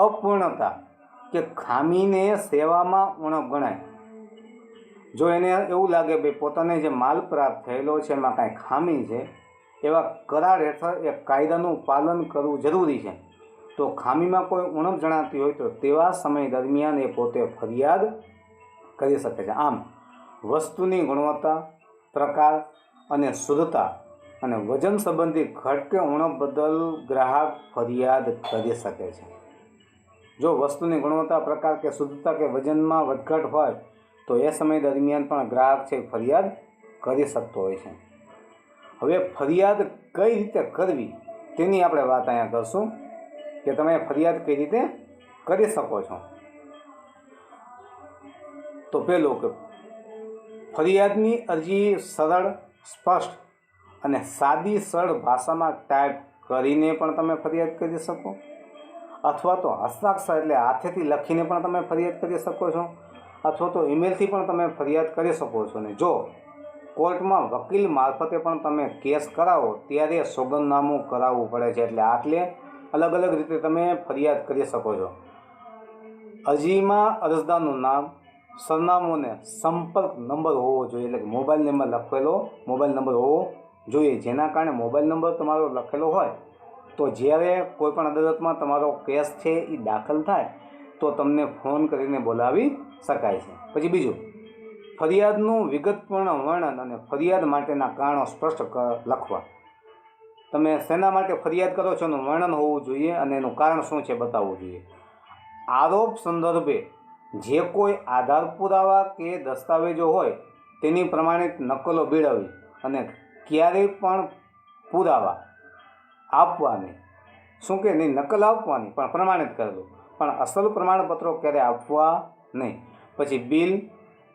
અપૂર્ણતા કે ખામીને સેવામાં ઉણપ ગણાય. જો એને એવું લાગે ભાઈ પોતાને જે માલ પ્રાપ્ત થયેલો છે એમાં કાંઈ ખામી છે, એવા કરાર હેઠળ એ કાયદાનું પાલન કરવું જરૂરી છે, તો ખામીમાં કોઈ ઉણપ જણાતી હોય તો તેવા સમય દરમિયાન એ પોતે ફરિયાદ કરી શકે છે. આમ વસ્તુની ગુણવત્તા, પ્રકાર અને શુદ્ધતા અને વજન સંબંધી ઘટ કે ઉણપ બદલ ગ્રાહક ફરિયાદ કરી શકે છે. જો વસ્તુની ગુણવત્તા, પ્રકાર કે શુદ્ધતા કે વજનમાં વધઘટ હોય તો એ સમય દરમિયાન પણ ગ્રાહક છે ફરિયાદ કરી શકતો હોય છે. હવે ફરિયાદ કઈ રીતે કરવી તેની આપણે વાત અહીંયા કરશું કે તમે ફરિયાદ કઈ રીતે કરી શકો છો. તો પહેલું કે ફરિયાદની અરજી સરળ, સ્પષ્ટ અને સાદી સરળ ભાષામાં ટાઈપ કરીને પણ તમે ફરિયાદ કરી શકો, અથવા તો હસ્તાક્ષર એટલે હાથેથી લખીને પણ તમે ફરિયાદ કરી શકો છો, અથવા તો ઈમેલથી પણ તમે ફરિયાદ કરી શકો છો. ને જો કોર્ટમાં વકીલ મારફતે પણ તમે કેસ કરાવો ત્યારે સોગંદનામું કરાવવું પડે છે. એટલે આટલે અલગ અલગ રીતે તમે ફરિયાદ કરી શકો છો. અરજીમાં અરજદારનું નામ, સરનામું અને સંપર્ક નંબર હોવો જોઈએ. એટલે કે મોબાઈલ નંબર લખેલો મોબાઈલ નંબર હોવો જોઈએ, જેના કારણે મોબાઈલ નંબર તમારો લખેલો હોય તો જ્યારે કોઈપણ અદાલતમાં તમારો કેસ છે એ દાખલ થાય તો તમને ફોન કરીને બોલાવી શકાય છે. પછી બીજું, ફરિયાદનું વિગતપૂર્ણ વર્ણન અને ફરિયાદ માટેના કારણો સ્પષ્ટ લખવા. તમે શેના માટે ફરિયાદ કરો છો એનું વર્ણન હોવું જોઈએ અને એનું કારણ શું છે બતાવવું જોઈએ. આરોપ સંદર્ભે જે કોઈ આધાર પુરાવા કે દસ્તાવેજો હોય તેની પ્રમાણિત નકલો મેળવવી અને ક્યારેય પણ પુરાવા આપવા નહીં. શું કે નહીં, નકલ આપવાની પણ પ્રમાણિત કરેલું, પણ અસલ પ્રમાણપત્રો ક્યારે આપવા નહીં. પછી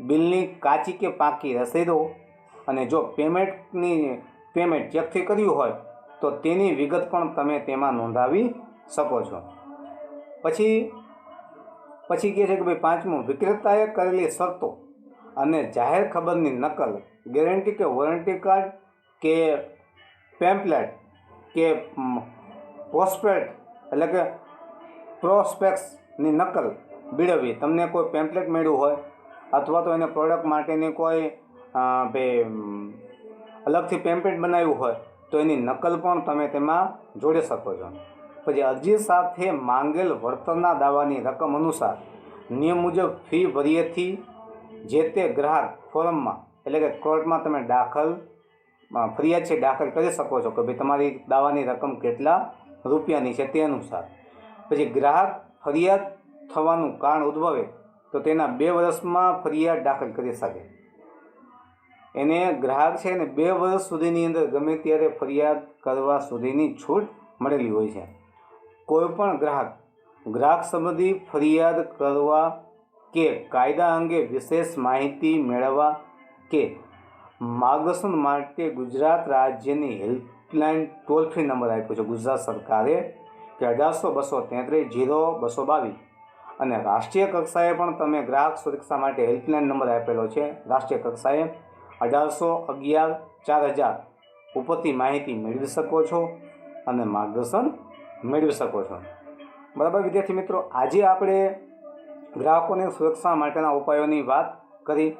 બિલની કાચી કે પાકી રસીદો, અને જો પેમેન્ટ ચેકથી કર્યું હોય તો તેની વિગત પણ તમે તેમાં નોંધાવી શકો છો. પછી કહે છે કે ભાઈ પાંચમું, વિક્રેતાએ કરેલી શરતો અને જાહેર ખબરની નકલ, ગેરંટી કે વોરંટી કાર્ડ કે પેમ્પલેટ કે પ્રોસ્પેક્ટની નકલ મેળવવી. તમને કોઈ પેમ્પલેટ મળ્યું હોય અથવા તો એને પ્રોડક્ટ માટેની કોઈ અલગથી પેમ્પલેટ બનાવ્યું હોય તો એની નકલ પણ તમે તેમાં જોડી શકો છો. પછી અરજી સાથે માંગેલ વળતરના દાવાની રકમ અનુસાર નિયમ મુજબ ફી ભર્યેથી જે તે ગ્રાહક ફોરમમાં એટલે કે કોર્ટમાં તમે ફરિયાદ છે દાખલ કરી શકો છો કે ભાઈ તમારી દાવાની રકમ કેટલા રૂપિયાની છે તે અનુસાર. પછી ગ્રાહક ફરિયાદ થવાનું કારણ ઉદ્ભવે તો તેના 2 વર્ષમાં ફરિયાદ દાખલ કરી શકે. એને ગ્રાહક છે એને 2 વર્ષ સુધીની અંદર ગમે ત્યારે ફરિયાદ કરવા સુધીની છૂટ મળેલી હોય છે. કોઈપણ ગ્રાહક સંબંધી ફરિયાદ કરવા કે કાયદા અંગે વિશેષ માહિતી મેળવવા કે માર્ગદર્શન માટે ગુજરાત રાજ્યની હેલ્પલાઇન ટોલ ફ્રી નંબર આપ્યો છે ગુજરાત સરકારે કે 1800-233-0222, અને રાષ્ટ્રીય કક્ષાએ પણ તમે ગ્રાહક સુરક્ષા માટે હેલ્પલાઇન નંબર આપેલો છે રાષ્ટ્રીય કક્ષાએ 1811-4000 ઉપરથી માહિતી મેળવી શકો છો અને માર્ગદર્શન મેળવી શકો છો. બરાબર વિદ્યાર્થી મિત્રો, આજે આપણે ગ્રાહકોની સુરક્ષા માટેના ઉપાયોની વાત કરી,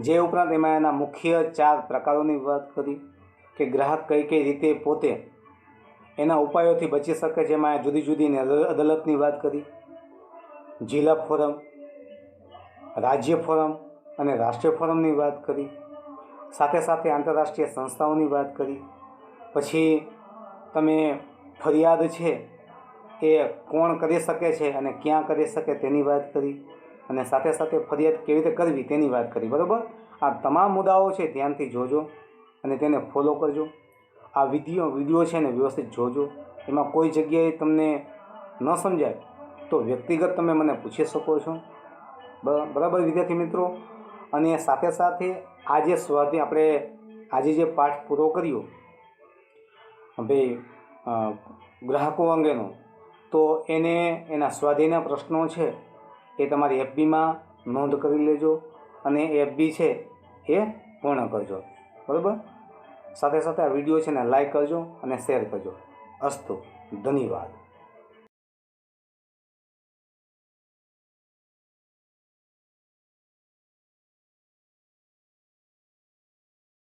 જે ઉપરાંત એમાં એના મુખ્ય 4 પ્રકારોની વાત કરી કે ગ્રાહક કઈ કઈ રીતે પોતે એના ઉપાયોથી બચી શકે છે. એમાં જુદી જુદી અદાલતની વાત કરી, જિલ્લા ફોરમ, રાજ્ય ફોરમ અને રાષ્ટ્રીય ફોરમની વાત કરી, સાથે સાથે આંતરરાષ્ટ્રીય સંસ્થાઓની વાત કરી. પછી તમે ફરિયાદ છે એ કોણ કરી શકે છે અને ક્યાં કરી શકે તેની વાત કરી, અને સાથે સાથે ફરિયાદ કેવી રીતે કરવી તેની વાત કરી. બરાબર, આ તમામ મુદ્દાઓ છે ધ્યાનથી જોજો અને તેને ફોલો કરજો. આ વિડીયો છે ને વ્યવસ્થિત જોજો એમાં કોઈ જગ્યાએ તમને ન સમજાય તો વ્યક્તિગત તમે મને પૂછી શકો છો. બરાબર વિદ્યાર્થી મિત્રો. અને સાથે સાથે આ જે સ્વાધ્યાય આપણે આજે જે પાઠ પૂરો કર્યો ભાઈ ગ્રાહકો અંગેનો, તો એના સ્વાધ્યાયના પ્રશ્નો છે એ તમારી FBમાં નોંધ કરી લેજો અને FB છે એ પૂર્ણ કરજો. બરાબર. સાથે સાથે આ વિડીયો છે ને લાઈક કરજો અને શેર કરજો. અસ્તુ. ધન્યવાદ.